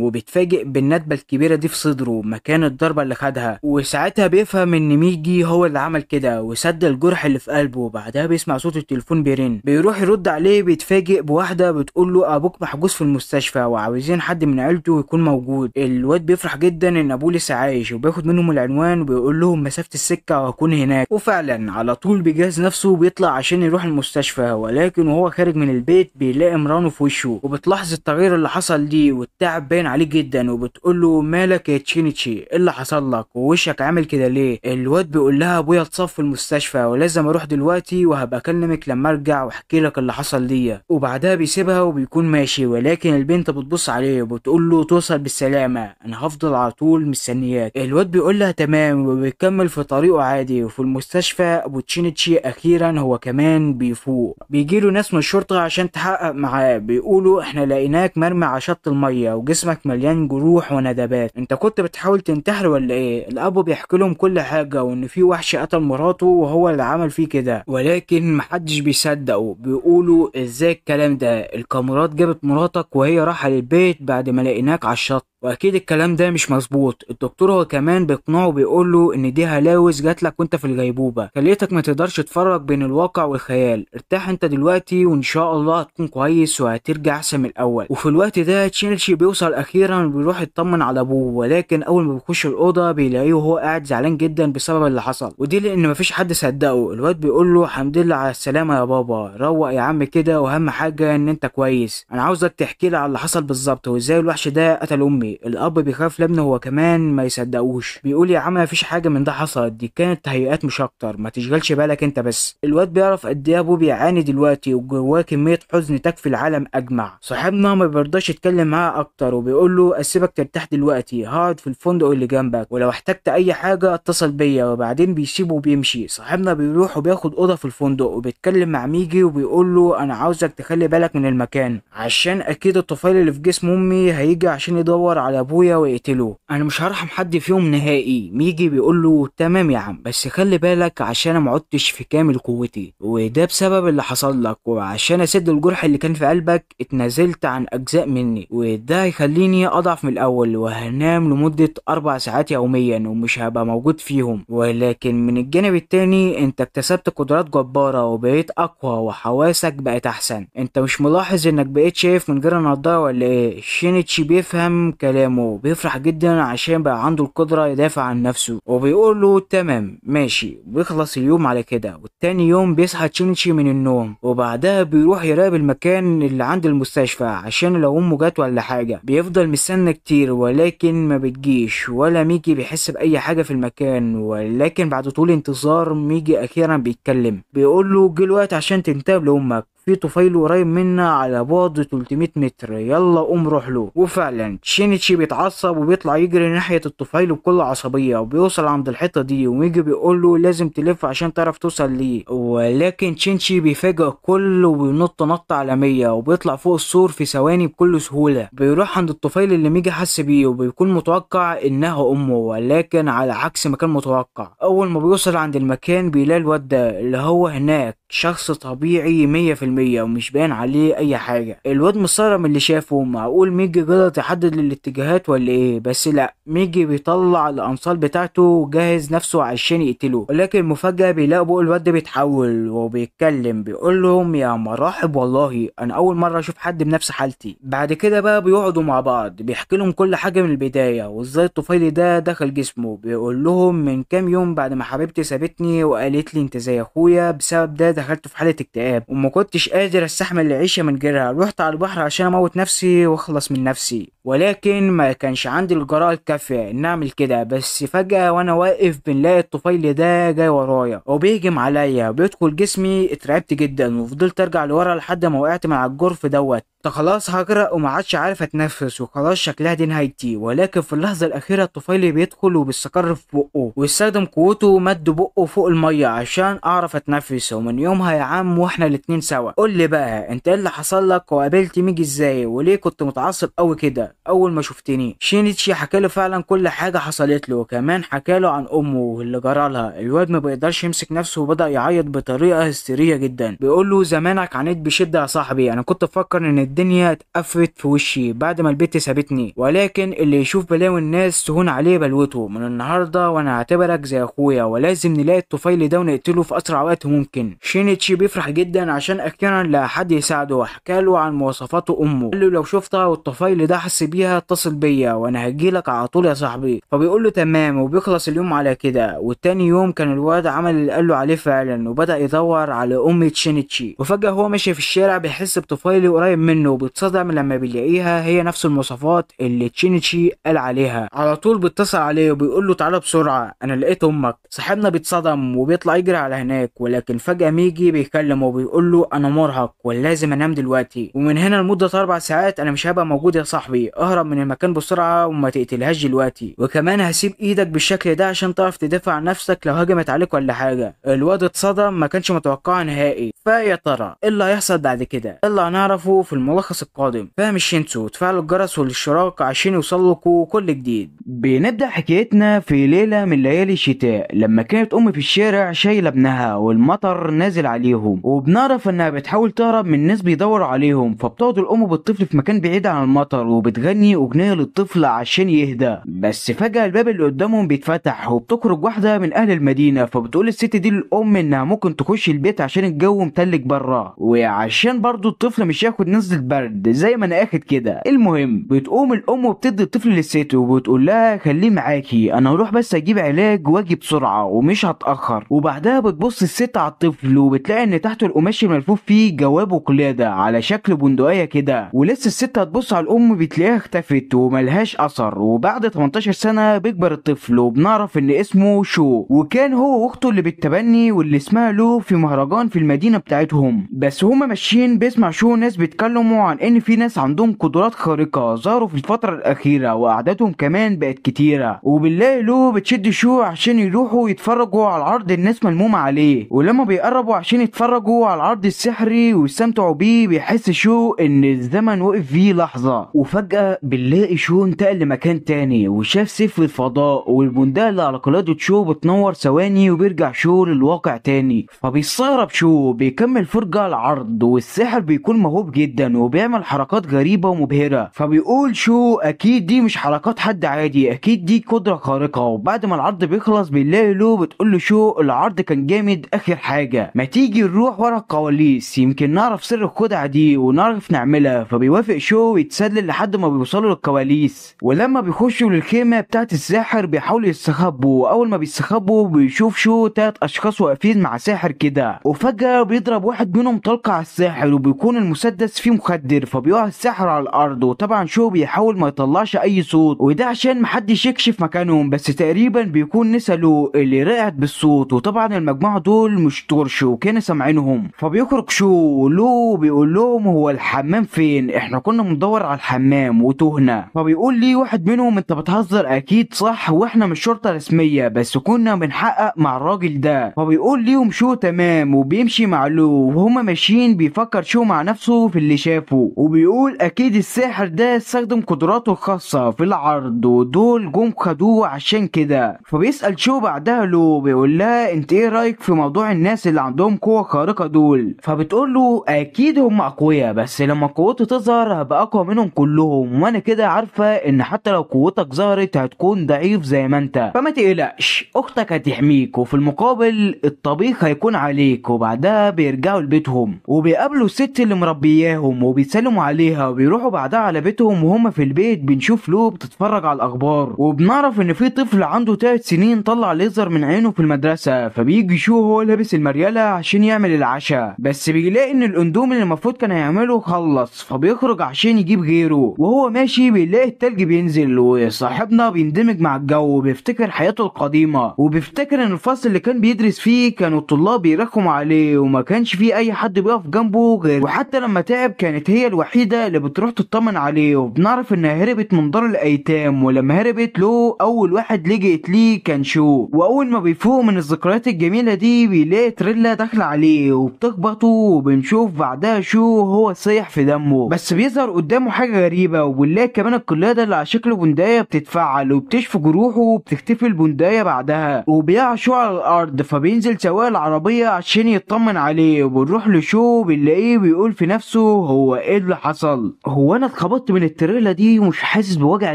وبيتفاجئ بالندبة الكبيرة دي في صدره مكان الضربة اللي خدها، وساعتها بيفهم إن ميجي هو اللي عمل كده وسد الجرح اللي في قلبه. بعدها بيسمع صوت التليفون بيرن، بيروح يرد عليه، بيتفاجئ بواحدة بتقول له أبوك محجوز في المستشفى وعاوزين حد من عيلته يكون موجود. الواد بيفرح جدا إن أبوه لسه عايش وبياخد منهم العنوان وبيقول لهم مسافة السكة وهكون هناك، وفعلا على طول بيجهز نفسه وبيطلع عشان يروح المستشفى. ولكن وهو خارج من البيت بيلاقي مرانو في وشه وبتلاحظ التغيير اللي حصل ليه والتعب باين عليه جدا، وبتقول له مالك يا تشينيتشي ايه اللي حصل لك ووشك عامل كده ليه؟ الواد بيقول لها ابويا اتصاب في المستشفى ولازم اروح دلوقتي وهبقى اكلمك لما ارجع واحكي لك اللي حصل ليا. وبعدها بيسيبها وبيكون ماشي، ولكن البنت بتبص عليه وبتقول له توصل بالسلامه، انا هفضل على طول مستنياك. الواد بيقول لها تمام وبيكمل في طريقه عادي. وفي المستشفى ابو تشينيتشي اخيرا هو كمان بيفوق، بيجيله ناس من الشرطه عشان تحقق معاه، بيقولوا احنا لقيناك مرمي على شط الميه وجسمك مليان جروح وندبات، انت كنت بتحاول تنتحر ولا ايه؟ الاب بيحكي لهم كل حاجه وان في وحش قتل مراته وهو اللي عمل فيه كده، ولكن محدش بيصدقه. بيقولوا ازاي الكلام ده؟ الكاميرات جابت مراتك وهي رايحه للبيت بعد ما لقيناك على الشط، واكيد الكلام ده مش مظبوط. الدكتور هو كمان بيقنعه وبيقول له ان دي هلاوس جات لك وانت في الغيبوبه خليتك ما تقدرش تفرق بين الواقع والخيال، ارتاح انت دلوقتي وان شاء الله هتكون كويس وهترجع احسن من الاول. وفي الوقت ده تشينيتشي بيوصل اخيرا وبيروح يطمن على ابوه، ولكن اول ما بيخش الاوضه بيلاقيه وهو قاعد زعلان جدا بسبب اللي حصل، ودي لان مفيش حد صدقه. الواد بيقول له الحمد لله على السلامه يا بابا، روق يا عم كده، واهم حاجه ان انت كويس. انا عاوزك تحكي لي على اللي حصل بالظبط وازاي الوحش ده قتل امي. الاب بيخاف لابنه هو كمان ما يصدقوش، بيقول يا عم مفيش حاجه من ده حصلت، دي كانت تهيئات مش اكتر، ما تشغلش بالك انت بس. الواد بيعرف قد ايه ابوه بيعاني دلوقتي وجواه كميه حزن تكفي العالم اجمع. صاحبنا ما بيرضاش يتكلم معاه اكتر وبيقول له اسيبك ترتاح دلوقتي، هقعد في الفندق اللي جنبك ولو احتجت اي حاجه اتصل بيا. وبعدين بيسيبه وبيمشي. صاحبنا بيروح وبياخد اوضه في الفندق وبيتكلم مع ميجي وبيقول له انا عاوزك تخلي بالك من المكان عشان اكيد الطفيل اللي في جسم امي هيجي عشان يدور على ابويا ويقتله، انا مش هرحم حد فيهم نهائي. ميجي بيقول له تمام يا عم بس خلي بالك عشان انا معدتش في كامل قوتي وده بسبب اللي حصل لك، وعشان اسد الجرح اللي كان في قلبك اتنازلت عن اجزاء مني وده هيخليني اضعف من الاول وهنام لمدة 4 ساعات يوميا ومش هبقى موجود فيهم. ولكن من الجانب التاني انت اكتسبت قدرات جبارة وبقيت اقوى وحواسك بقت احسن، انت مش ملاحظ انك بقيت شايف من غير نضاره ولا ايه؟ شينيتشي بيفهم كلامه بيفرح جدا عشان بقى عنده القدرة يدافع عن نفسه وبيقول له تمام ماشي. بيخلص اليوم على كده والتاني يوم بيصحى تشينيتشي من النوم وبعدها بيروح يراقب المكان اللي عند المستشفى عشان لو امه جت ولا حاجة. بيفضل مستنى كتير ولكن ما بتجيش ولا ميجي بيحس بأي حاجة في المكان، ولكن بعد طول انتظار ميجي أخيرا بيتكلم بيقول له جه الوقت عشان تنتبه لأمك، في طفيل قريب منا على بعد 300 متر، يلا قوم روح له. وفعلا شينيتشي بيتعصب وبيطلع يجري ناحية الطفيل بكل عصبية وبيوصل عند الحيطة دي وميجي بيقول له لازم تلف عشان تعرف توصل ليه، ولكن شينيتشي بيفاجئ الكل وبينط نطة عالمية وبيطلع فوق السور في ثواني بكل سهولة. بيروح عند الطفيل اللي ميجي حس بيه وبيكون متوقع انها امه، ولكن على عكس ما كان متوقع. اول ما بيوصل عند المكان بيلاقي الواد ده اللي هو هناك شخص طبيعي 100% ومش باين عليه اي حاجة. الواد مستغرب من اللي شافه، معقول ميجي غلط يحدد الاتجاهات ولا ايه؟ بس لا، ميجي بيطلع الانصال بتاعته وجهز نفسه عشان يقتله، ولكن مفاجأة بيلاقوا بقى الواد ده بيتحول وبيتكلم بيقول لهم يا مراحب والله انا اول مرة اشوف حد بنفس حالتي. بعد كده بقى بيقعدوا مع بعض بيحكي لهم كل حاجة من البداية وازاي الطفيل ده دخل جسمه. بيقول لهم من كام يوم بعد ما حبيبتي سابتني وقالت لي انت زي اخويا بسبب ده دخلت في حالة اكتئاب وما كنتش قادر استحمل العيشة من غيرها. رحت على البحر عشان اموت نفسي واخلص من نفسي، ولكن ما كانش عندي الجرأة الكافية ان اعمل كده. بس فجأة وانا واقف بنلاقي الطفيل ده جاي ورايا وبيهجم عليا وبيدخل جسمي. اترعبت جدا وفضلت ارجع لورا لحد ما وقعت من على الجرف دوت. خلاص هغرق وما عادش عارف اتنفس وخلاص شكلها دي نهايتي. ولكن في اللحظة الأخيرة الطفيل بيدخل وبيستقر في بقه ويستخدم قوته مد بقه فوق المية عشان أعرف اتنفس. ومن يومها يا عم واحنا الاتنين سوا. قول لي بقى انت ايه اللي حصل لك وقابلت ميجي ازاي وليه كنت متعصب قوي كده اول ما شفتني؟ شينيتشي حكاله فعلا كل حاجة حصلت له، كمان حكاله عن امه واللي جرالها. الواد ما بيقدرش يمسك نفسه وبدأ يعيط بطريقة هستيرية جدا. بيقول له زمانك عانيت بشدة يا صاحبي، انا كنت بفكر ان الدنيا اتقفلت في وشي بعد ما البت سابتني، ولكن اللي يشوف بلاوي الناس تهون عليه بلوته. من النهارده وانا هعتبرك زي اخويا ولازم نلاقي الطفيل ده ونقتله في اسرع وقت ممكن. شينيتشي بيفرح جدا عشان اخيرا لقى حد يساعده. حكاله عن مواصفات امه، قال له لو شفتها والطفيل ده حس بيها اتصل بيا وانا هجيلك على طول يا صاحبي. فبيقول له تمام وبيخلص اليوم على كده. والتاني يوم كان الواد عمل اللي قال له عليه فعلا وبدأ يدور على ام شينيتشي. وفجأة هو ماشي في الشارع بيحس بطفيل قريب منه وبيتصدم لما بيلاقيها هي نفس المواصفات اللي تشينيتشي قال عليها. على طول بيتصل عليه وبيقول له تعالى بسرعة انا لقيت امك. صاحبنا بيتصدم وبيطلع يجري على هناك، ولكن فجأة ميجي بيكلمه وبيقول له انا مرهق ولازم انام دلوقتي ومن هنا لمدة 4 ساعات انا مش هبقى موجود يا صاحبي. اهرب من المكان بسرعة وما تقتلهاش دلوقتي، وكمان هسيب ايدك بالشكل ده عشان تعرف تدافع عن نفسك لو هجمت عليك ولا حاجة. الواد اتصدم ما كانش متوقع نهائي. فيا ترى ايه اللي هيحصل بعد كده؟ اللي هنعرفه في الملخص القادم. فاهم الشينسو تفعلوا الجرس والاشتراك عشان يوصلكوا كل جديد. بنبدأ حكايتنا في ليلة من ليالي الشتاء لما كانت أم في الشارع شايلة ابنها والمطر نازل عليهم، وبنعرف إنها بتحاول تهرب من ناس بيدوروا عليهم. فبتقعد الأم بالطفل في مكان بعيد عن المطر وبتغني أغنية للطفل عشان يهدى. بس فجأة الباب اللي قدامهم بيتفتح وبتخرج واحدة من أهل المدينة. فبتقول الست دي للأم إنها ممكن تخش البيت عشان الجو متلج بره وعشان برضو الطفل مش ياخد نزلة برد زي ما أنا أخد كده. المهم بتقوم الأم وبتدي الطفل للست وبتقول لها خليه معاكي انا هروح بس اجيب علاج واجي بسرعه ومش هتاخر. وبعدها بتبص الست على الطفل وبتلاقي ان تحت القماش الملفوف فيه جواب وقلاده على شكل بندقيه كده. ولسه الست هتبص على الام بتلاقيها اختفت وملهاش اثر. وبعد 18 سنه بيكبر الطفل وبنعرف ان اسمه شو، وكان هو واخته اللي بالتبني واللي اسمها لو في مهرجان في المدينه بتاعتهم. بس هما ماشيين بيسمع شو ناس بيتكلموا عن ان في ناس عندهم قدرات خارقه ظهروا في الفتره الاخيره واعدادهم كمان بقت كتيرة. وبنلاقي له بتشد شو عشان يروحوا يتفرجوا على العرض الناس ملمومة عليه. ولما بيقربوا عشان يتفرجوا على العرض السحري ويستمتعوا بيه بيحس شو ان الزمن وقف فيه لحظة. وفجأة بنلاقي شو انتقل لمكان تاني وشاف سيف الفضاء والبندقية اللي على قلادة شو بتنور ثواني وبيرجع شو للواقع تاني. فبيستغرب شو بيكمل فرجة على العرض والساحر بيكون موهوب جدا وبيعمل حركات غريبة ومبهرة. فبيقول شو اكيد دي مش حركات حد عادي، اكيد دي قدرة خارقة. وبعد ما العرض بيخلص بنلاقي له بتقول له شو العرض كان جامد اخر حاجة، ما تيجي نروح ورا الكواليس يمكن نعرف سر الخدعة دي ونعرف نعملها. فبيوافق شو ويتسلل لحد ما بيوصلوا للكواليس. ولما بيخشوا للخيمة بتاعت الساحر بيحاولوا يستخبوا. اول ما بيستخبوا بيشوف شو 3 اشخاص واقفين مع ساحر كده. وفجأة بيضرب واحد منهم طلقة على الساحر وبيكون المسدس فيه مخدر فبيقع الساحر على الارض. وطبعا شو بيحاول ما يطلعش اي صوت وده عشان محدش يكشف مكانهم، بس تقريبا بيكون نسلوا اللي رقعت بالصوت. وطبعا المجموعة دول مش طرش وكانوا سامعينهم. فبيخرج شو له بيقول لهم هو الحمام فين؟ احنا كنا بندور على الحمام وتهنا. فبيقول لي واحد منهم انت بتهزر اكيد صح واحنا مش شرطة رسمية بس كنا بنحقق مع الراجل ده. فبيقول ليهم شو تمام وبيمشي مع لو. وهما ماشيين بيفكر شو مع نفسه في اللي شافه وبيقول اكيد الساحر ده استخدم قدراته الخاصة في العرض ودول جم خدوه عشان كده. فبيسأل شو بعدها له بيقول لها انت ايه رايك في موضوع الناس اللي عندهم قوة خارقة دول؟ فبتقول له اكيد هم اقوياء بس لما قوته تظهر هبقى اقوى منهم كلهم وانا كده عارفة ان حتى لو قوتك ظهرت هتكون ضعيف زي ما انت. فما تقلقش اختك هتحميك وفي المقابل الطبيخ هيكون عليك. وبعدها بيرجعوا لبيتهم وبيقابلوا الست اللي مربياهم وبيسلموا عليها وبيروحوا بعدها على بيتهم. وهم في البيت بنشوف لو بتتفرج على الاخبار وبنعرف ان في طفل عنده 3 سنين طلع ليزر من عينه في المدرسه، فبيجي شو هو لابس المرياله عشان يعمل العشاء، بس بيلاقي ان الاندومي اللي المفروض كان هيعمله خلص، فبيخرج عشان يجيب غيره. وهو ماشي بيلاقي التلج بينزل وصاحبنا بيندمج مع الجو وبيفتكر حياته القديمه وبيفتكر ان الفصل اللي كان بيدرس فيه كانوا الطلاب بيرخموا عليه وما كانش فيه اي حد بيقف جنبه غير، وحتى لما تعب كانت هي الوحيده اللي بتروح تطمن عليه. وبنعرف انها هربت من دار الايتام، ولما هربت له اول واحد لجأت ليه كان شو. واول ما بيفوق من الذكريات الجميله دي بيلاقي تريلا داخله عليه وبتخبطه، وبنشوف بعدها شو هو سايح في دمه، بس بيظهر قدامه حاجه غريبه وبنلاقي كمان القلاده اللي على شكل بندايه بتتفعل وبتشفي جروحه وبتختفي البندايه بعدها، وبيقع شو على الارض. فبينزل سواق العربيه عشان يطمن عليه وبنروح لشو بنلاقيه بيقول في نفسه هو ايه اللي حصل؟ هو انا اتخبطت من التريلا دي ومش حاسس بوجع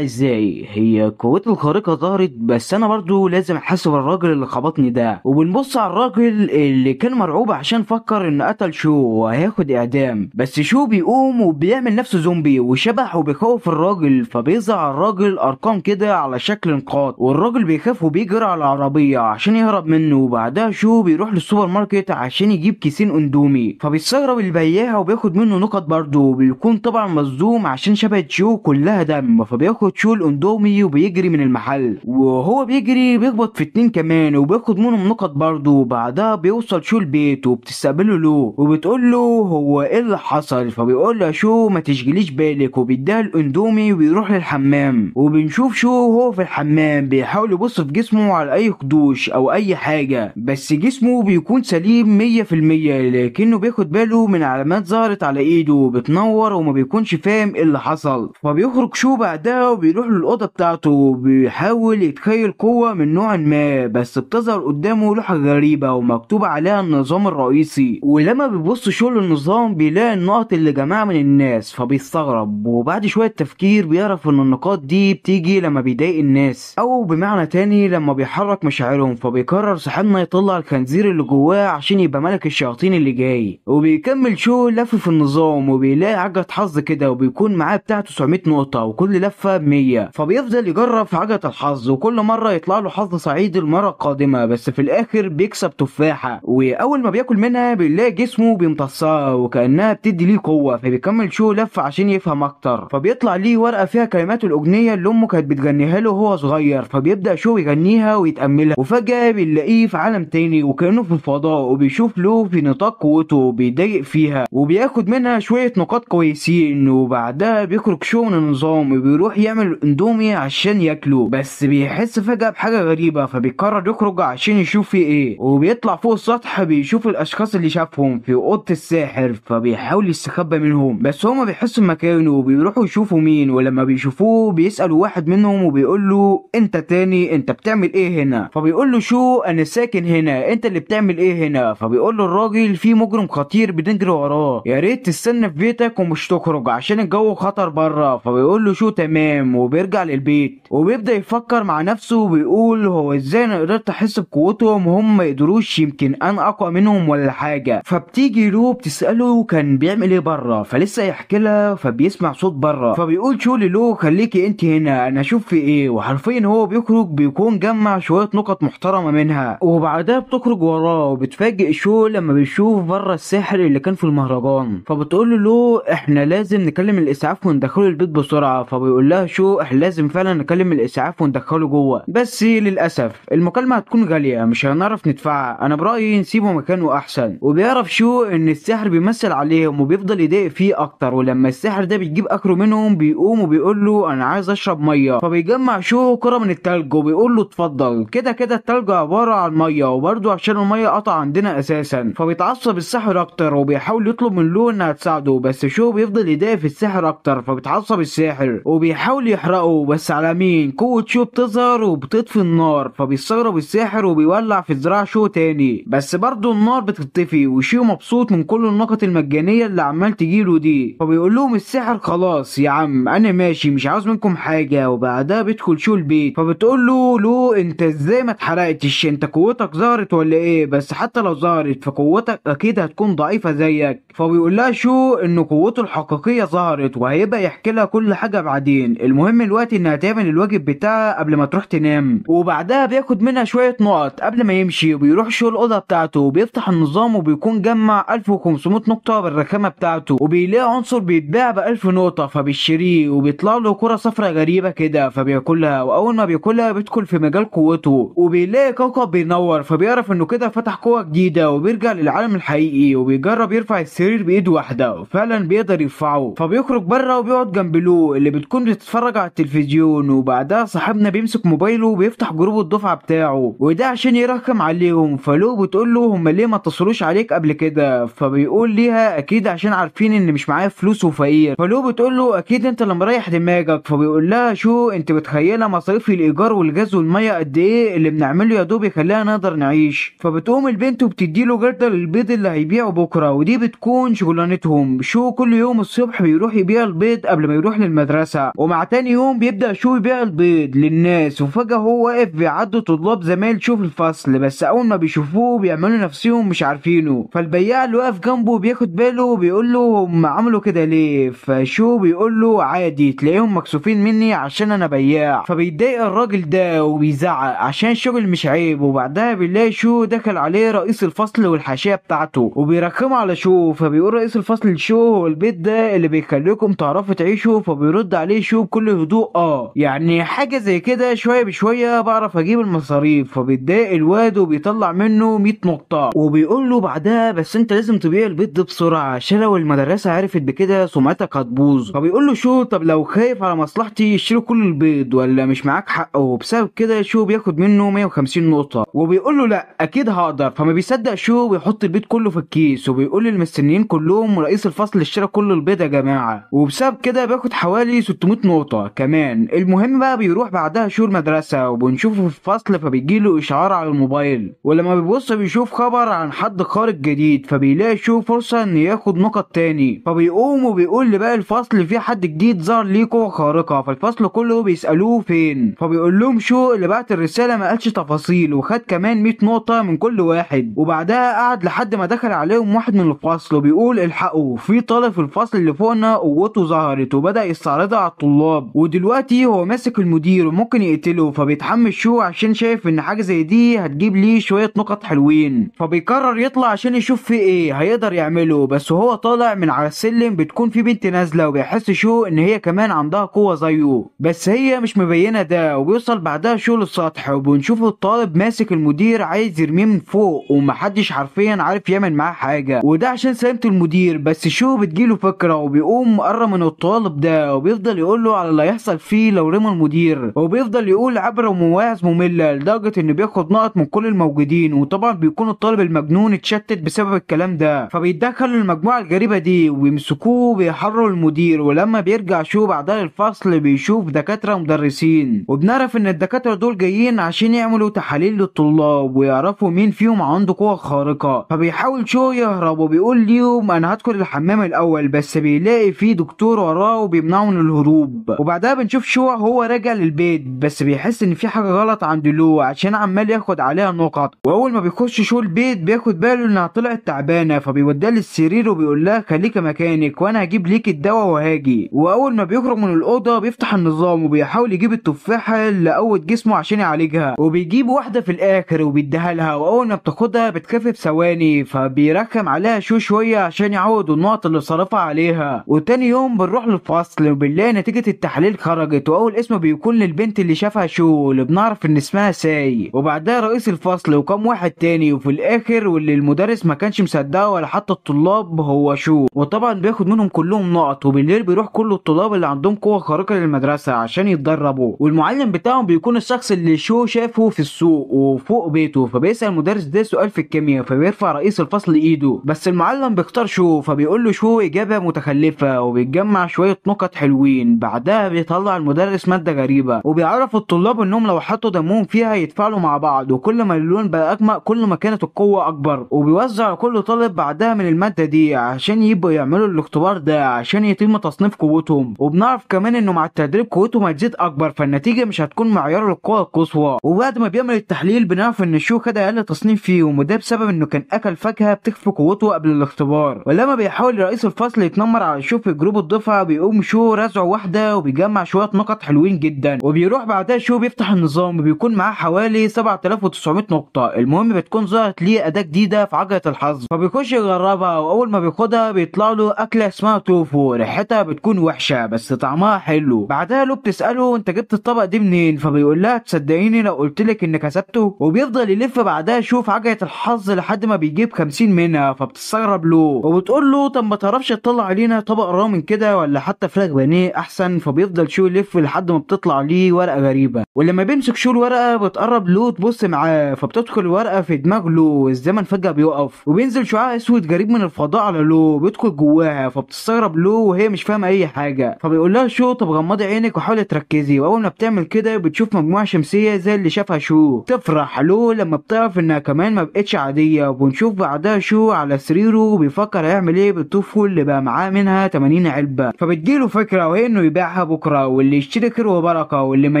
ازاي؟ هي قوتي الخارقه ظهرت بس انا برضو لازم احاسب الراجل اللي خبطني ده. وبنبص على الراجل اللي كان مرعوب عشان فكر ان قتل شو وهياخد اعدام، بس شو بيقوم وبيعمل نفسه زومبي وشبح وبيخوف الراجل، فبيظهر على الراجل ارقام كده على شكل نقاط، والراجل بيخاف وبيجري على العربيه عشان يهرب منه. وبعدها شو بيروح للسوبر ماركت عشان يجيب كيسين اندومي، فبيستغرب البياع وبياخد منه نقط برضه، بيكون طبعا مصدوم عشان شبهة شو كلها دم، فبياخد شو الاندومي وبيجري من المحل. وهو بيجري بيخبط في 2 كمان وبياخد منهم نقط برضه. بعدها بيوصل شو البيت وبتستقبله له وبتقول له هو ايه اللي حصل، فبيقول له شو ما تشغليش بالك وبيديها الاندومي وبيروح للحمام. وبنشوف شو هو في الحمام بيحاول يبص في جسمه على اي خدوش او اي حاجه، بس جسمه بيكون سليم 100%، لكنه بياخد باله من علامات ظهرت على ايده بتنور وما بيكونش فاهم ايه اللي حصل. فبيخرج شو بعدها وبيروح للاوضه بتاعته وبيحاول يتخيل قوه من نوع ما، بس بتظهر قدامه لوحه غريبه ومكتوب عليها النظام الرئيسي. ولما بيبص شو للنظام بيلاقي النقط اللي جمعها من الناس، فبيستغرب وبعد شويه تفكير بيعرف ان النقاط دي بتيجي لما بيضايق الناس او بمعنى تاني لما بيحرك مشاعرهم. فبيقرر صاحبنا يطلع الخنزير اللي جواه عشان يبقى ملك الشياطين اللي جاي. وبيكمل شو لف في النظام وبيلاقي عجلة حظ كده وبيكون معاه بتاع 900 نقطة وكل لفة ب100، فبيفضل يجرب في عجلة الحظ وكل مرة يطلع له حظ سعيد المرة القادمة، بس في الآخر بيكسب تفاحة. وأول ما بياكل منها بيلاقي جسمه بيمتصها وكأنها بتدي ليه قوة، فبيكمل شو لف عشان يفهم أكتر. فبيطلع ليه ورقة فيها كلمات الأغنية اللي أمه كانت بتغنيها له وهو صغير، فبيبدأ شو يغنيها ويتأملها. وفجأة بنلاقيه في عالم تاني وكأنه في الفضاء، وبيشوف له في نطاق قوته وبيضايق فيها وبياخد منها شوية نقاط كويسين. وبعدها بيخرج شو من النظام وبيروح يعمل اندومي عشان ياكله، بس بيحس فجأة بحاجة غريبة فبيقرر يخرج عشان يشوف في ايه. وبيطلع فوق السطح بيشوف الاشخاص اللي شافهم في اوضة الساحر، فبيحاول يستخبى منهم بس هما بيحسوا مكانه وبيروحوا يشوفوا مين. ولما بيشوفوه بيسألوا واحد منهم وبيقول له انت تاني انت بتعمل ايه هنا؟ فبيقول له شو انا ساكن هنا، انت اللي بتعمل ايه هنا؟ فبيقول له الراجل في مجرم خطير بنجري وراه، يا ريت تستنى في بيتك ومش تخرج عشان الجو خطر بره. فبيقول له شو تمام وبيرجع للبيت وبيبدأ يفكر مع نفسه وبيقول هو ازاي انا قدرت احس بقوتهم وهم ما يقدروش؟ يمكن انا اقوى منهم ولا حاجه. فبتيجي له بتسأله كان بيعمل ايه بره، فلسه يحكي لها فبيسمع صوت بره، فبيقول شو له خليكي انت هنا انا اشوف في ايه. وحرفيا هو بيخرج بيكون جمع شويه نقط محترمه منها، وبعدها بتخرج وراه وبتفاجئ شو لما بيشوف بره الساحر اللي كان في المهرجان. فبتقول له احنا لازم نكلم الاسعاف وندخله البيت بسرعه. فبيقول لها شو احنا لازم فعلا نكلم الاسعاف وندخله جوه، بس للاسف المكالمه هتكون غاليه مش هنعرف ندفعها، انا برايي نسيبه مكانه احسن. وبيعرف شو ان الساحر بيمثل عليهم وبيفضل يضايق فيه اكتر، ولما الساحر ده بيجيب اخره منهم بيقوم وبيقول له انا عايز اشرب ميه. فبيجمع شو كره من التلج وبيقول له اتفضل، كده كده التلج عباره عن ميه وبرده عشان الميه قطع عندنا اساسا. فبيتعصب الساحر اكتر وبيحاول يطلب من لو انها تساعده، بس شو بيفضل يضايق في الساحر اكتر فبيتعصب الساحر وبيحاول يحرقه، بس على مين؟ قوه شو بتظهر وبتطفي النار، فبيستغرب الساحر وبيولع في ذراع شو تاني، بس برضه النار بتطفي وشو مبسوط من كل النقط المجانيه اللي عمال تجيله دي. فبيقول لهم الساحر خلاص يا عم انا ماشي مش عاوز منكم حاجه. وبعدها بيدخل شو البيت فبتقول له انت ازاي ما اتحرقتش؟ انت قوتك ظهرت ولا ايه؟ بس حتى لو ظهرت فقوتك قوتك اكيد هتكون ضعيفة زيك. فبيقول لها شو ان قوته الحقيقية ظهرت وهيبقى يحكي لها كل حاجة بعدين، المهم الوقت انها تعمل الواجب بتاعها قبل ما تروح تنام. وبعدها بياخد منها شوية نقط قبل ما يمشي وبيروح شو الأوضة بتاعته وبيفتح النظام وبيكون جمع 1500 نقطة بالرخامة بتاعته، وبيلاقي عنصر بيتباع ب1000 نقطة فبيشتريه، وبيطلع له كرة صفرا غريبة كده فبياكلها، وأول ما بياكلها بيدخل في مجال قوته وبيلاقي كوكب بينور فبيعرف إنه كده فتح قوة جديدة وبيرجع للعالم الحقيقي، وبيجرب يرفع السرير بإيد واحدة وفعلا بيقدر يرفعه. فبيخرج بره وبيقعد جنب لو اللي بتكون بتتفرج على التلفزيون، وبعدها صاحبنا بيمسك موبايله وبيفتح جروب الدفعة بتاعه وده عشان يرخم عليهم. فلو بتقول له هم ليه ما اتصلوش عليك قبل كده؟ فبيقول ليها اكيد عشان عارفين ان مش معايا فلوس وفقير. فلو بتقول له اكيد انت اللي مريح دماغك. فبيقول لها شو انت متخيله مصاريف الايجار والغاز والميه قد ايه اللي بنعمله يا دوب يخلينا نقدر نعيش. فبتقوم البنت وبتديله جردل البيض اللي هيبيعه بكره، ودي بتكون شغلانتهم. شو كل يوم الصبح بيروح يبيع البيض قبل ما يروح للمدرسه، ومع تاني يوم بيبدا شو يبيع البيض للناس. وفجاه هو واقف بيعدوا طلاب زمايل شو في الفصل، بس اول ما بيشوفوه بيعملوا نفسهم مش عارفينه. فالبياع اللي واقف جنبه بياخد باله وبيقول له هم عملوا كده ليه؟ فشو بيقول له عادي تلاقيهم مكسوفين مني عشان انا بياع. فبيتضايق الراجل ده وبيزعق عشان الشغل مش عيب. وبعدها بنلاقي شو دخل عليه رئيس الفصل والحاشيه بتاعته وبيرخموا على شو. فبيقول رئيس الفصل لشو هو البيت ده اللي بيخليكم تعرفوا تعيشوا؟ فبيرد عليه شو بكل هدوء يعني حاجه زي كده شويه بشويه بعرف اجيب المصاريف. فبيتضايق الواد وبيطلع منه 100 نقطه وبيقول له بعدها بس انت لازم تبيع البيت ده بسرعه عشان لو المدرسه عرفت بكده سمعتك هتبوظ. فبيقول له شو طب لو خايف على مصلحتي اشتري كل البيض ولا مش معاك حق؟ وبسبب كده شو بياخد منه 150 نقطه وبيقول له لا اكيد هقدر. فما بيصدق شو ويحط البيض كله في الكيس وبيقول للمستنيين كلهم رئيس الفصل اشترى كل البيض يا جماعه، وبسبب كده بياخد حوالي 600 نقطه كمان. المهم بقى بيروح بعدها شو المدرسه وبنشوفه في الفصل فبيجيله اشعار على الموبايل، ولما بيبص بيشوف خبر عن حد خارج جديد فبيلاقي شو فرصه ان ياخد نقط تاني. فبيقوم وبيقول لباقي الفصل في حد جديد ظهر ليه قوه خارقه. فالفصل كله بيسالوه فين؟ فبيقول لهم شو اللي بعت الرساله ما قالش تفاصيل وخد كمان 100 نقطه من كل واحد. وبعدها قعد لحد ما دخل عليهم واحد من الفصل وبيقول الحقوا في طالب في الفصل اللي فوقنا قوته ظهرت وبدا يستعرضها على الطلاب، ودلوقتي هو ماسك المدير وممكن يقتله. فبيتحمس شو عشان شايف ان حاجه زي دي هتجيب ليه شويه نقط حلوين. فبيقرر يطلع عشان يشوف في ايه هيقدر يعمله. بس وهو طالع من على السلم بتكون في بنت نازله وبيحس شو ان هي كمان عندها قوه زيه بس هي مش مبينه ده. وبيوصل بعدها شو للسطح وبنشوف الطالب ماسك المدير عايز يرميه من فوق ومحدش حرفيا عارف يعمل معاه حاجه، وده عشان سلامه المدير. بس شو بتجيله فكره وبيقوم مقرب من الطالب ده وبيفضل يقول له على اللي هيحصل فيه لو رمى المدير، وبيفضل يقول عبره ومواعظ ممله لدرجه انه بياخد نقط من كل الموجودين. وطبعا بيكون الطالب المجنون اتشتت بسبب الكلام ده فبيتدخل المجموعه الغريبه دي وبيمسكوه وبيحرروا المدير. ولما بيرجع شو بعدها الفصل بيشوف دكاتره ومدرسين وبنعرف ان الدكاتره دول جايين عشان يعملوا تحاليل للطلاب ويعرفوا مين فيهم عنده قوه خارقه. فبيحاول شو يهرب وبيقول ليهم انا هدخل الحمام الاول، بس بيلاقي فيه دكتور وراه وبيمنعه من الهروب. وبعدها بنشوف شو هو راجع للبيت بس بيحس ان في حاجه غلط عند لو عشان عمال ياخد عليها نقط. واول ما بيخش شو البيت بياخد باله انها طلعت تعبانه فبيوديها للسرير وبيقول لها خليكي مكانك وانا هجيب ليك الدواء وهاجي. واول ما بيخرج من الاوضه بيفتح النظام وبيحاول يجيب التفاحه اللي قوت جسمه عشان يعالجها، وبيجيب واحده في الاخر وبيديها لها. واول ما بتاخدها بتخف بثواني فبيرخم عليها شو شويه عشان يعوض النقط اللي صرفها عليها. وتاني يوم بنروح للفصل وبنلاقي نتيجه التحليل خرجت، واول اسم بيكون للبنت اللي شافها شو اللي بنعرف ان اسمها ساي، وبعدها رئيس الفصل وكم واحد تاني. وفي الاخر واللي المدرس ما كانش مصدقه ولا حتى الطلاب هو شو، وطبعا بياخد منهم كلهم نقط. وبالليل بيروح كل الطلاب اللي عندهم قوه خارقه للمدرسه عشان يتدربوا، والمعلم بتاعهم بيكون الشخص اللي شو شافه في السوق وفوق بيته. فبيسأل المدرس ده سؤال في الكيمياء فبيرفع رئيس الفصل ايده بس المعلم بيختار شو فبيقول له شو اجابه متخلفه وبيتجمع شويه نقط حلوين. بعدها بيطلع المدرس ماده غريبه وبيعرف الطلاب انهم لو حطوا دمهم فيها يتفاعلوا مع بعض، وكل ما اللون بقى اغمق كل ما كانت القوه اكبر. وبيوزع كل طالب بعدها من الماده دي عشان يبقوا يعملوا الاختبار ده عشان يتم تصنيف قوتهم. وبنعرف كمان انه مع التدريب قوتهم هتزيد اكبر فالنتيجه مش هتكون معيار للقوه القصوى. وبعد ما بيعمل التحليل بنعرف ان شو خد اقل تصنيف فيهم وده بسبب انه كان اكل فاكهه بتخفي قوته قبل الاختبار. ولما بيحاول رئيس الفصل يتنمر على شو في جروب الدفعه بيقوم شو رازعه واحده وبيجمع شويه نقط حلوين جدا، وبيروح بعدها شو بيفتح النظام وبيكون معاه حوالي 7900 نقطه. المهم بتكون ظهرت ليه اداه جديده في عجله الحظ، فبيخش يجربها، واول ما بياخدها بيطلع له اكله اسمها توفو، ريحتها بتكون وحشه بس طعمها حلو. بعدها لو بتساله انت جبت الطبق دي منين، فبيقول لها تصدقيني لو قلت لك اني كسبته. وبيفضل يلف بعدها شوف عجله الحظ لحد ما بيجيب 50 منها، فبتستغرب له وبتقول له طب ما تعرفش تطلع علينا طبق رامن كده ولا حتى فراخ بانيه احسن. فبيفضل شو يلف لحد ما بتطلع ليه ورقه غريبه، ولما بيمسك شو الورقه بتقرب له تبص معاه، فبتدخل الورقه في دماغ له، الزمن فجاه بيقف وبينزل شعاع اسود غريب من الفضاء على له بيدخل جواها. فبتستغرب له وهي مش فاهمه اي حاجه، فبيقول لها شو طب غمضي عينك وحاولي تركزي. واول ما بتعمل كده بتشوف مجموعه شمسيه زي اللي شافها شو. تفرح له لما بتعرف انها كمان ما بقتش عاديه، وبنشوف بعدها شو على سريره بيفكر هيعمل ايه بالطوفو اللي بقى معاه منها 80 علبه. فبتجيله فكره وهي انه يبيعها بكره، واللي يشتري خير وبركه واللي ما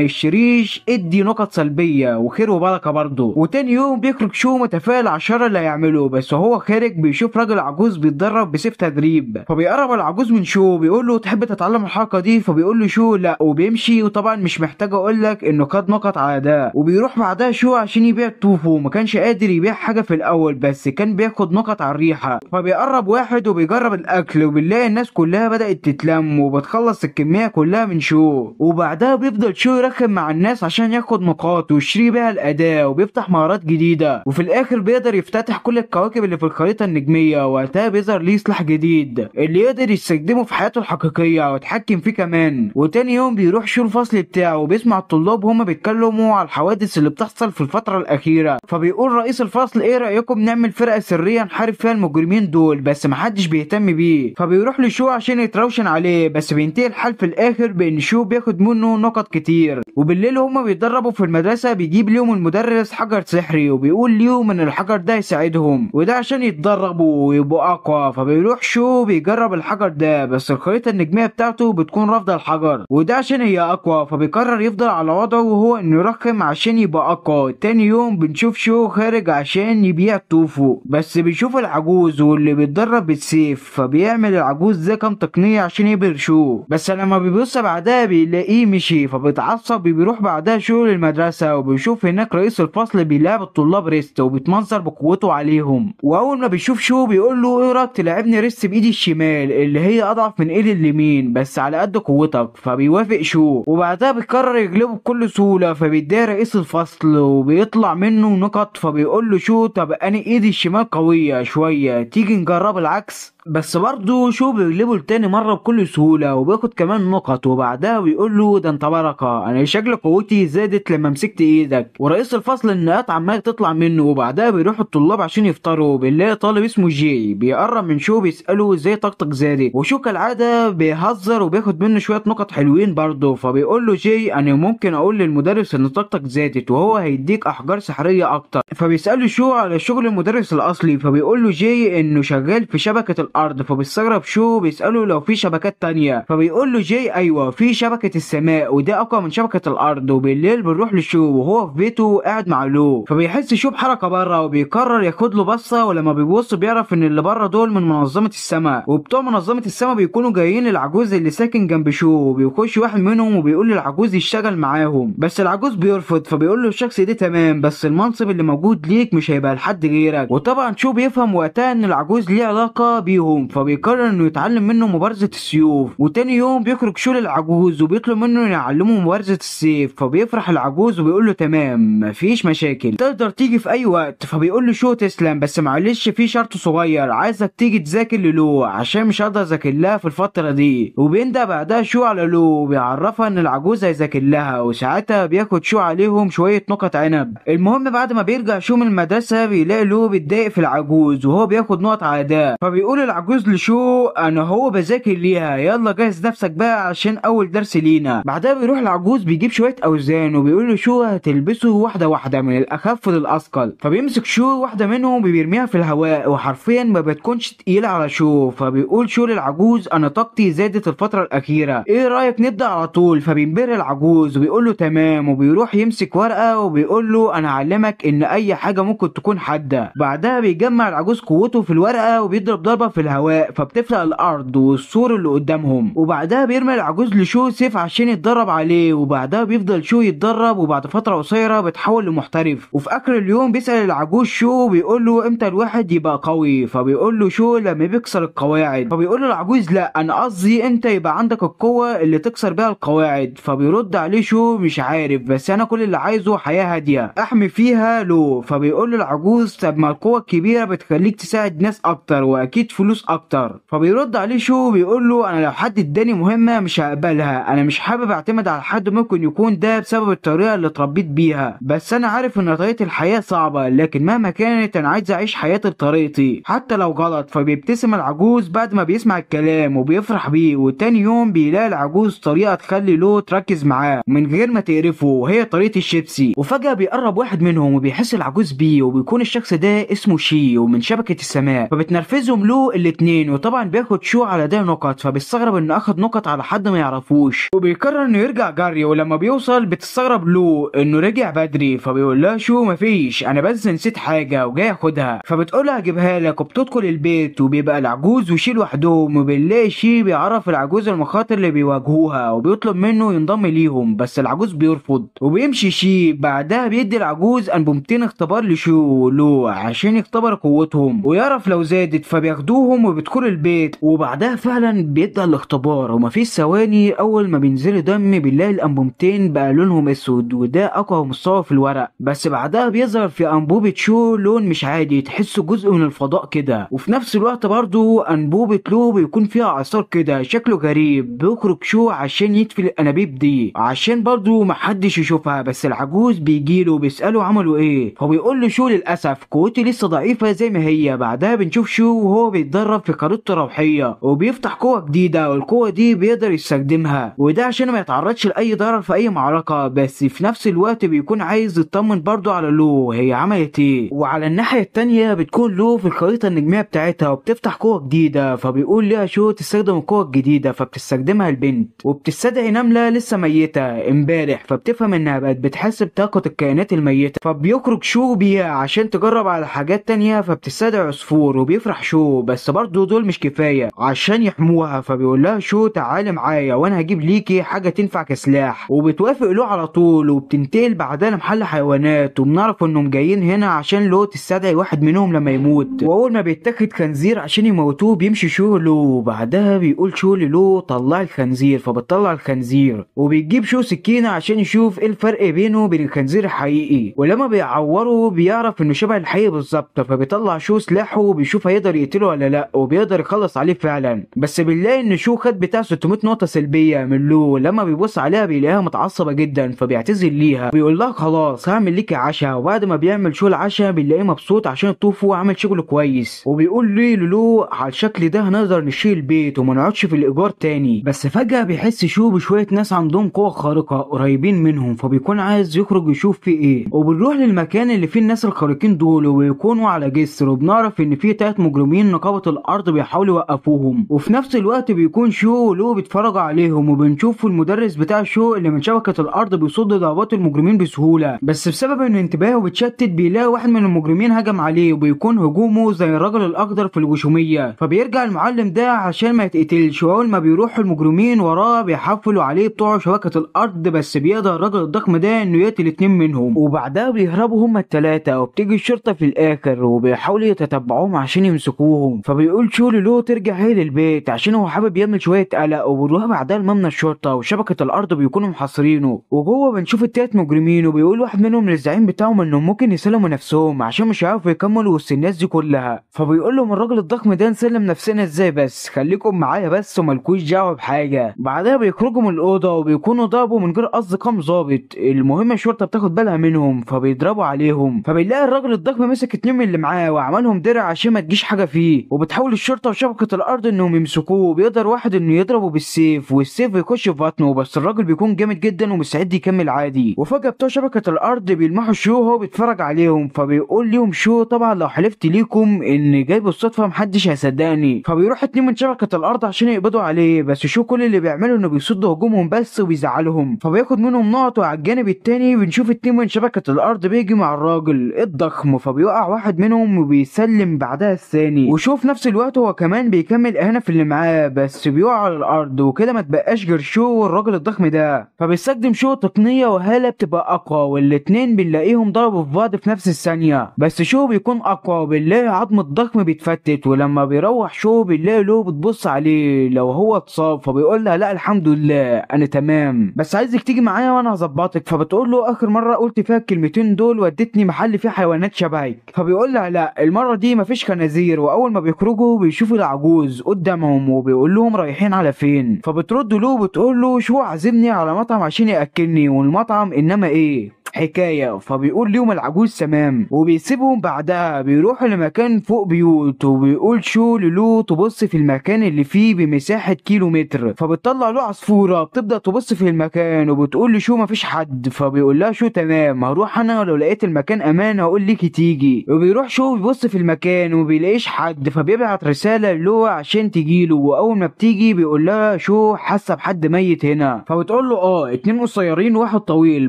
يشتريش ادي نقط سلبيه وخير وبركه برضه. وتاني يوم بيخرج شو متفائل على الشر اللي هيعمله، بس وهو خارج بيشوف راجل عجوز بيتدرب بسيف تدريب. فبيقرب العجوز من شو بيقول له تحب تتعلم الحركه دي، فبيقول له شو لا وبيمشي. وطبعا مش محتاج اقول لك انه خد نقط على ده. وبيروح بعدها شو عشان يبيع التوفو، ما كانش قادر يبيع حاجه في الاول بس كان بياخد نقط على الريحه. فبيقرب واحد وبيجرب الاكل وبنلاقي الناس كلها بدات تتلم وبتخلص الكميه كلها من شو. وبعدها بيفضل شو يرخم مع الناس عشان ياخد نقاط ويشتري بيها الاداه وبيفتح مهارات جديده. وفي الاخر بيقدر يفتتح كل الكواكب اللي في الخريطه النجميه، وقتها بيظهر ليه سلاح جديد اللي يقدر يستخدمه في حياته الحقيقيه ويتحكم فيه كمان. وتاني يوم بيروح شو الفصل بتاعه وبيسمع الطلاب هما بيتكلموا على الحوادث اللي بتحصل في الفتره الاخيره. فبيقول رئيس الفصل ايه رايكم نعمل فرقه سريه نحارب فيها المجرمين دول، بس محدش بيهتم بيه. فبيروح لشو عشان يتروشن عليه، بس بينتهي الحال في الاخر بان شو بياخد منه نقط كتير. وبالليل هما بيتدربوا في المدرسه بيجيب ليهم المدرس حجر سحري وبيقول ليهم ان الحجر ده يساعدهم وده عشان يتدربوا ويبقوا اقوى. فبيروح شو بيجرب الحجر ده، بس الخريطه النجميه بتاعته بتكون رافضه الحجر وده عشان هي اقوى. فبيقرر يفضل على وضعه وهو انه يرخم عشان يبقى اقوى. تاني يوم بنشوف شو خارج عشان يبيع توفو، بس بيشوف العجوز واللي بيتدرب بالسيف، فبيعمل العجوز ده كام تقنيه عشان يبهر شو. بس لما بيبص بعدها بيلاقيه مشي، فبيتعصب. بيروح بعدها شو للمدرسه وبيشوف هناك رئيس الفصل بيلعب الطلاب ريست وبيتمنظر بقوته عليهم. واول ما بيشوف شو بيقول له ايه رايك تلعبني ريست بايدي الشمال اللي هي اضعف من ايدي اليمين بس على قد قوتك. فبيوافق شو وبعدها بيقرر يغلبه بكل سهوله. فبيديه رئيس الفصل وبيطلع منه نقط. فبيقول له شو طب انا ايدي الشمال قويه شويه تيجي نجرب العكس، بس برضه شو بيغلبه لتاني مرة بكل سهولة وبياخد كمان نقط. وبعدها بيقول له ده انت بركة، انا شكل قوتي زادت لما مسكت ايدك. ورئيس الفصل النقاط عمال تطلع منه. وبعدها بيروح الطلاب عشان يفطروا بنلاقي طالب اسمه جي بيقرب من شو بيسأله ازاي طاقتك زادت، وشو كالعادة بيهزر وبياخد منه شوية نقط حلوين برضه. فبيقول له جي انا ممكن اقول للمدرس ان طاقتك زادت وهو هيديك احجار سحرية اكتر. فبيسأله شو على شغل المدرس الاصلي، فبيقول له جي انه شغال في شبكة الارض. فبيستغرب شو بيسأله لو في شبكات تانية، فبيقول له جاي ايوه في شبكة السماء وده اقوى من شبكة الارض. وبالليل بنروح لشو وهو في بيته قاعد مع لو، فبيحس شو بحركة بره وبيقرر ياخد له بصة. ولما بيبص بيعرف ان اللي بره دول من منظمة السماء، وبتوع منظمة السماء بيكونوا جايين للعجوز اللي ساكن جنب شو. وبيخش واحد منهم وبيقول للعجوز يشتغل معاهم، بس العجوز بيرفض. فبيقول له الشخص ده تمام بس المنصب اللي موجود ليك مش هيبقى لحد غيرك. وطبعا شو بيفهم وقتها ان العجوز ليه علاقة بيهم، فبيقرر انه يتعلم منه مبارزة السيوف. وتاني يوم بيخرج شو للعجوز وبيطلب منه يعلمه مبارزة السيف. فبيفرح العجوز وبيقول له تمام مفيش مشاكل تقدر تيجي في اي وقت. فبيقول له شو تسلم بس معلش في شرط صغير عايزك تيجي تذاكر للو عشان مش هقدر اذاكر لها في الفترة دي. وبيندى بعدها شو على لو وبيعرفها ان العجوز هيذاكر لها، وساعتها بياخد شو عليهم شوية نقط عنب. المهم بعد ما بيرجع شو من المدرسة بيلاقي لو بيتضايق في العجوز وهو بياخد نقط على ده. فبيقول العجوز لشو انا هو بذاكر ليها، يلا جهز نفسك بقى عشان اول درس لينا. بعدها بيروح العجوز بيجيب شويه اوزان وبيقول له شو هتلبسه واحده واحده من الاخف للاثقل. فبيمسك شو واحده منهم وبيرميها في الهواء وحرفيا ما بتكونش تقيله على شو. فبيقول شو للعجوز انا طاقتي زادت الفتره الاخيره، ايه رايك نبدا على طول؟ فبينبهر العجوز وبيقول له تمام، وبيروح يمسك ورقه وبيقول له انا هعلمك ان اي حاجه ممكن تكون حاده. بعدها بيجمع العجوز قوته في الورقه وبيضرب ضربه في الهواء فبتفلق الارض والسور اللي قدامهم. وبعدها بيرمي العجوز لشو سيف عشان يتدرب عليه. وبعدها بيفضل شو يتدرب وبعد فتره قصيره بيتحول لمحترف. وفي اخر اليوم بيسال العجوز شو بيقول له امتى الواحد يبقى قوي؟ فبيقول له شو لما بيكسر القواعد. فبيقول له العجوز لا انا قصدي انت يبقى عندك القوه اللي تكسر بيها القواعد. فبيرد عليه شو مش عارف، بس انا كل اللي عايزه حياه هاديه احمي فيها له. فبيقول له العجوز طب ما القوه الكبيره بتخليك تساعد ناس اكتر واكيد فلوس اكتر. فبيرد عليه شو بيقول له انا لو حد اداني مهمه مش هقبلها، انا مش حابب اعتمد على حد، ممكن يكون ده بسبب الطريقه اللي اتربيت بيها، بس انا عارف ان طريقه الحياه صعبه لكن مهما كانت انا عايز اعيش حياتي بطريقتي حتى لو غلط. فبيبتسم العجوز بعد ما بيسمع الكلام وبيفرح بيه. وتاني يوم بيلاقي العجوز طريقه تخلي له تركز معاه من غير ما تقرفه وهي طريقه الشيبسي. وفجاه بيقرب واحد منهم وبيحس العجوز بيه وبيكون الشخص ده اسمه شي ومن شبكه السماء. فبتنرفزهم له الاتنين وطبعا بياخد شو على ده نقط. فبيستغرب انه اخد نقط على حد ما يعرفوش وبيقرر انه يرجع جري. ولما بيوصل بتستغرب له انه رجع بدري. فبيقول لها شو مفيش انا بس نسيت حاجه وجاي اخدها. فبتقولها هجيبها لك وبتدخل البيت وبيبقى العجوز وشي لوحدهم. وبنلاقي شي بيعرف العجوز المخاطر اللي بيواجهوها وبيطلب منه ينضم ليهم بس العجوز بيرفض وبيمشي شي. بعدها بيدي العجوز انبومتين اختبار لشو له عشان يختبر قوتهم ويعرف لو زادت. فبياخدوهم وبيدخلوا البيت وبعدها فعلا بيبدأ الاختبار. ومفيش ثواني اول ما بينزلوا دم بنلاقي الانبومتين بقى لونهم اسود وده اقوى مستوى في الورق. بس بعدها بيظهر في انبوبة شو لون مش عادي تحسه جزء من الفضاء كده. وفي نفس الوقت برضو انبوبة لو بيكون فيها اعصار كده شكله غريب. بيخرج شو عشان يطفي الانابيب دي عشان برضو محدش يشوفها. بس العجوز بيجيله بيسأله عملوا ايه. فبيقول له شو للاسف قوتي لسه ضعيفة زي ما هي. بعدها بنشوف شو وهو بيتدرب في خريطته الروحية وبيفتح قوة جديدة والقوة دي بيقدر يستخدمها وده عشان ما يتعرضش لأي ضرر في أي معركة. بس في نفس الوقت بيكون عايز يطمن برضو على لو هي عملت ايه. وعلى الناحية التانية بتكون لو في الخريطة النجمية بتاعتها وبتفتح قوة جديدة. فبيقول لها شو تستخدم القوة الجديدة فبتستخدمها البنت وبتستدعي نملة لسه ميتة امبارح. فبتفهم انها بقت بتحس بطاقة الكائنات الميتة. فبيخرج شو بيها عشان تجرب على حاجات تانية. فبتستدعي عصفور وبيفرح شو بس برضو دول مش كفاية عشان يحموها. فبيقول لها شو تعالي معايا وانا هجيب ليكي حاجة تنفع كسلاح. وبتوافق له على طول وبتنتقل بعدها لمحل حيوانات وبنعرف انهم جايين هنا عشان لو تستدعي واحد منهم لما يموت. واول ما بيتاخد خنزير عشان يموتوه بيمشي شو له. وبعدها بيقول شو للو طلع الخنزير. فبتطلع الخنزير وبيجيب شو سكينة عشان يشوف ايه الفرق بينه وبين الخنزير الحقيقي. ولما بيعوره بيعرف انه شبه الحقيقي بالظبط. فبيطلع شو سلاحه وبيشوف هيقدر يقتله ولا لا وبيقدر يخلص عليه فعلا. بس بنلاقي ان شو خد بتاع 600 نقطة سلبية من لو. لما بيبص عليها بيلاقيها متعصبة جدا فبيعتذر ليها بيقول لها خلاص هعمل ليكي عشاء. وبعد ما بيعمل شو العشاء بنلاقيه مبسوط عشان الطوفو عمل شغل كويس. وبيقول ليه لولو على الشكل ده هنقدر نشيل البيت وما نقعدش في الايجار تاني. بس فجأة بيحس شو بشوية ناس عندهم قوة خارقة قريبين منهم فبيكون عايز يخرج يشوف في ايه. وبنروح للمكان اللي فيه الناس الخارقين دول وبيكونوا على جسر. وبنعرف ان فيه 3 مجرمين نقابة الارض بيحاولوا يوقفوهم. وفي نفس الوقت بيكون شو ولو بيتفرجوا عليهم. وبنشوف المدرس بتاع شو اللي من شبكة الارض بيصد ضربات المجرمين بسهولة. بس بسبب ان انتباهه بيتشتت بيلاقي واحد من المجرمين هجم عليه وبيكون هجومه زي الرجل الاخضر في الغشومية. فبيرجع المعلم ده عشان ما يتقتلش. واول ما بيروح المجرمين وراه بيحفلوا عليه بتوع شبكة الارض. بس بيقدر الراجل الضخم ده انه يقتل 2 منهم وبعدها بيهربوا هما ال3. وبتيجي الشرطة في الاخر وبيحاولوا يتتبعوهم عشان يمسكوهم. فبيقول شو لو ترجع هي للبيت عشان هو حابب يعمل شوية قلق. وبنروح بعدها لمبنى الشرطة وشبكة الارض بيكونوا محاصرينه. وجوه بنشوف ال3 مجرمين وبيقول واحد منهم للزعيم بتاعهم انهم ممكن يسلموا نفسهم عشان مش هيعرفوا يكملوا وسط الناس دي كلها. فبيقول لهم الراجل الضخم ده نسلم نفسنا ازاي بس خليكم معايا بس ومالكوش دعوه بحاجه. بعدها بيخرجوا من الاوضه وبيكونوا ضربوا من غير قصد كام ظابط. المهم الشرطه بتاخد بالها منهم فبيضربوا عليهم. فبيلاقي الراجل الضخم مسك 2 من اللي معاه وعملهم درع عشان ما تجيش حاجه فيه. وبتحاول الشرطه وشبكه الارض انهم يمسكوه، وبيقدر واحد انه يضربه بالسيف والسيف بيخش في بطنه، بس الراجل بيكون جامد جدا ومستعد يكمل عادي. وفجاه بتوع شبكه الارض بيلمحوا شو وهو بيتفرج عليهم، فبيقول ليهم شو طبعا لو حلفت ليكم ان جاي بالصدفه محدش هيصدقني. فبيروح اتنين من شبكه الارض عشان يقبضوا عليه، بس شو كل اللي بيعمله انه بيصد هجومهم بس وبيزعلهم، فبياخد منهم نقط. وعلى الجانب التاني بنشوف اتنين من شبكه الارض بيجي مع الراجل الضخم، فبيوقع واحد منهم وبيسلم بعدها الثاني. وشو في نفس الوقت هو كمان بيكمل اهانه في اللي معاه، بس بيقع على الارض وكده ما تبقاش غير شو والراجل الضخم ده. فبيستخدم شو تقنيه وهاله بتبقى اقوى، والاتنين بنلاقيهم ضربوا في بعض في نفس الثانيه، بس شو بيكون اقوى وبنلاقي عظم الضخم بيتفتت. ولما بيروح شو بنلاقي له بتبص عليه لو هو اتصاب، فبيقول لها لا الحمد لله انا تمام، بس عايزك تيجي معايا وانا هظبطك. فبتقول له اخر مره قلت فيها الكلمتين دول ودتني محل فيه حيوانات شبهك. فبيقول لها لا المره دي مفيش خنازير. واول ما بيخرجوا بيشوفوا العجوز قدامهم وبيقول لهم رايحين على فين. فبترد له وبتقول له شو عازمني على مطعم عشان ياكلني، والمطعم انما ايه حكاية. فبيقول ليهم العجوز تمام وبيسيبهم. بعدها بيروحوا لمكان فوق بيوت، وبيقول شو للو تبص في المكان اللي فيه بمساحة كيلومتر. فبتطلع له عصفورة بتبدأ تبص في المكان وبتقول له شو مفيش حد. فبيقول لها شو تمام هروح انا، ولو لقيت المكان امان هقول ليكي تيجي. وبيروح شو بيبص في المكان وبيلاقيش حد، فبيبعت رسالة له عشان تجيله. واول ما بتيجي بيقول لها شو حاسة بحد ميت هنا. فبتقول له اتنين قصيرين واحد طويل.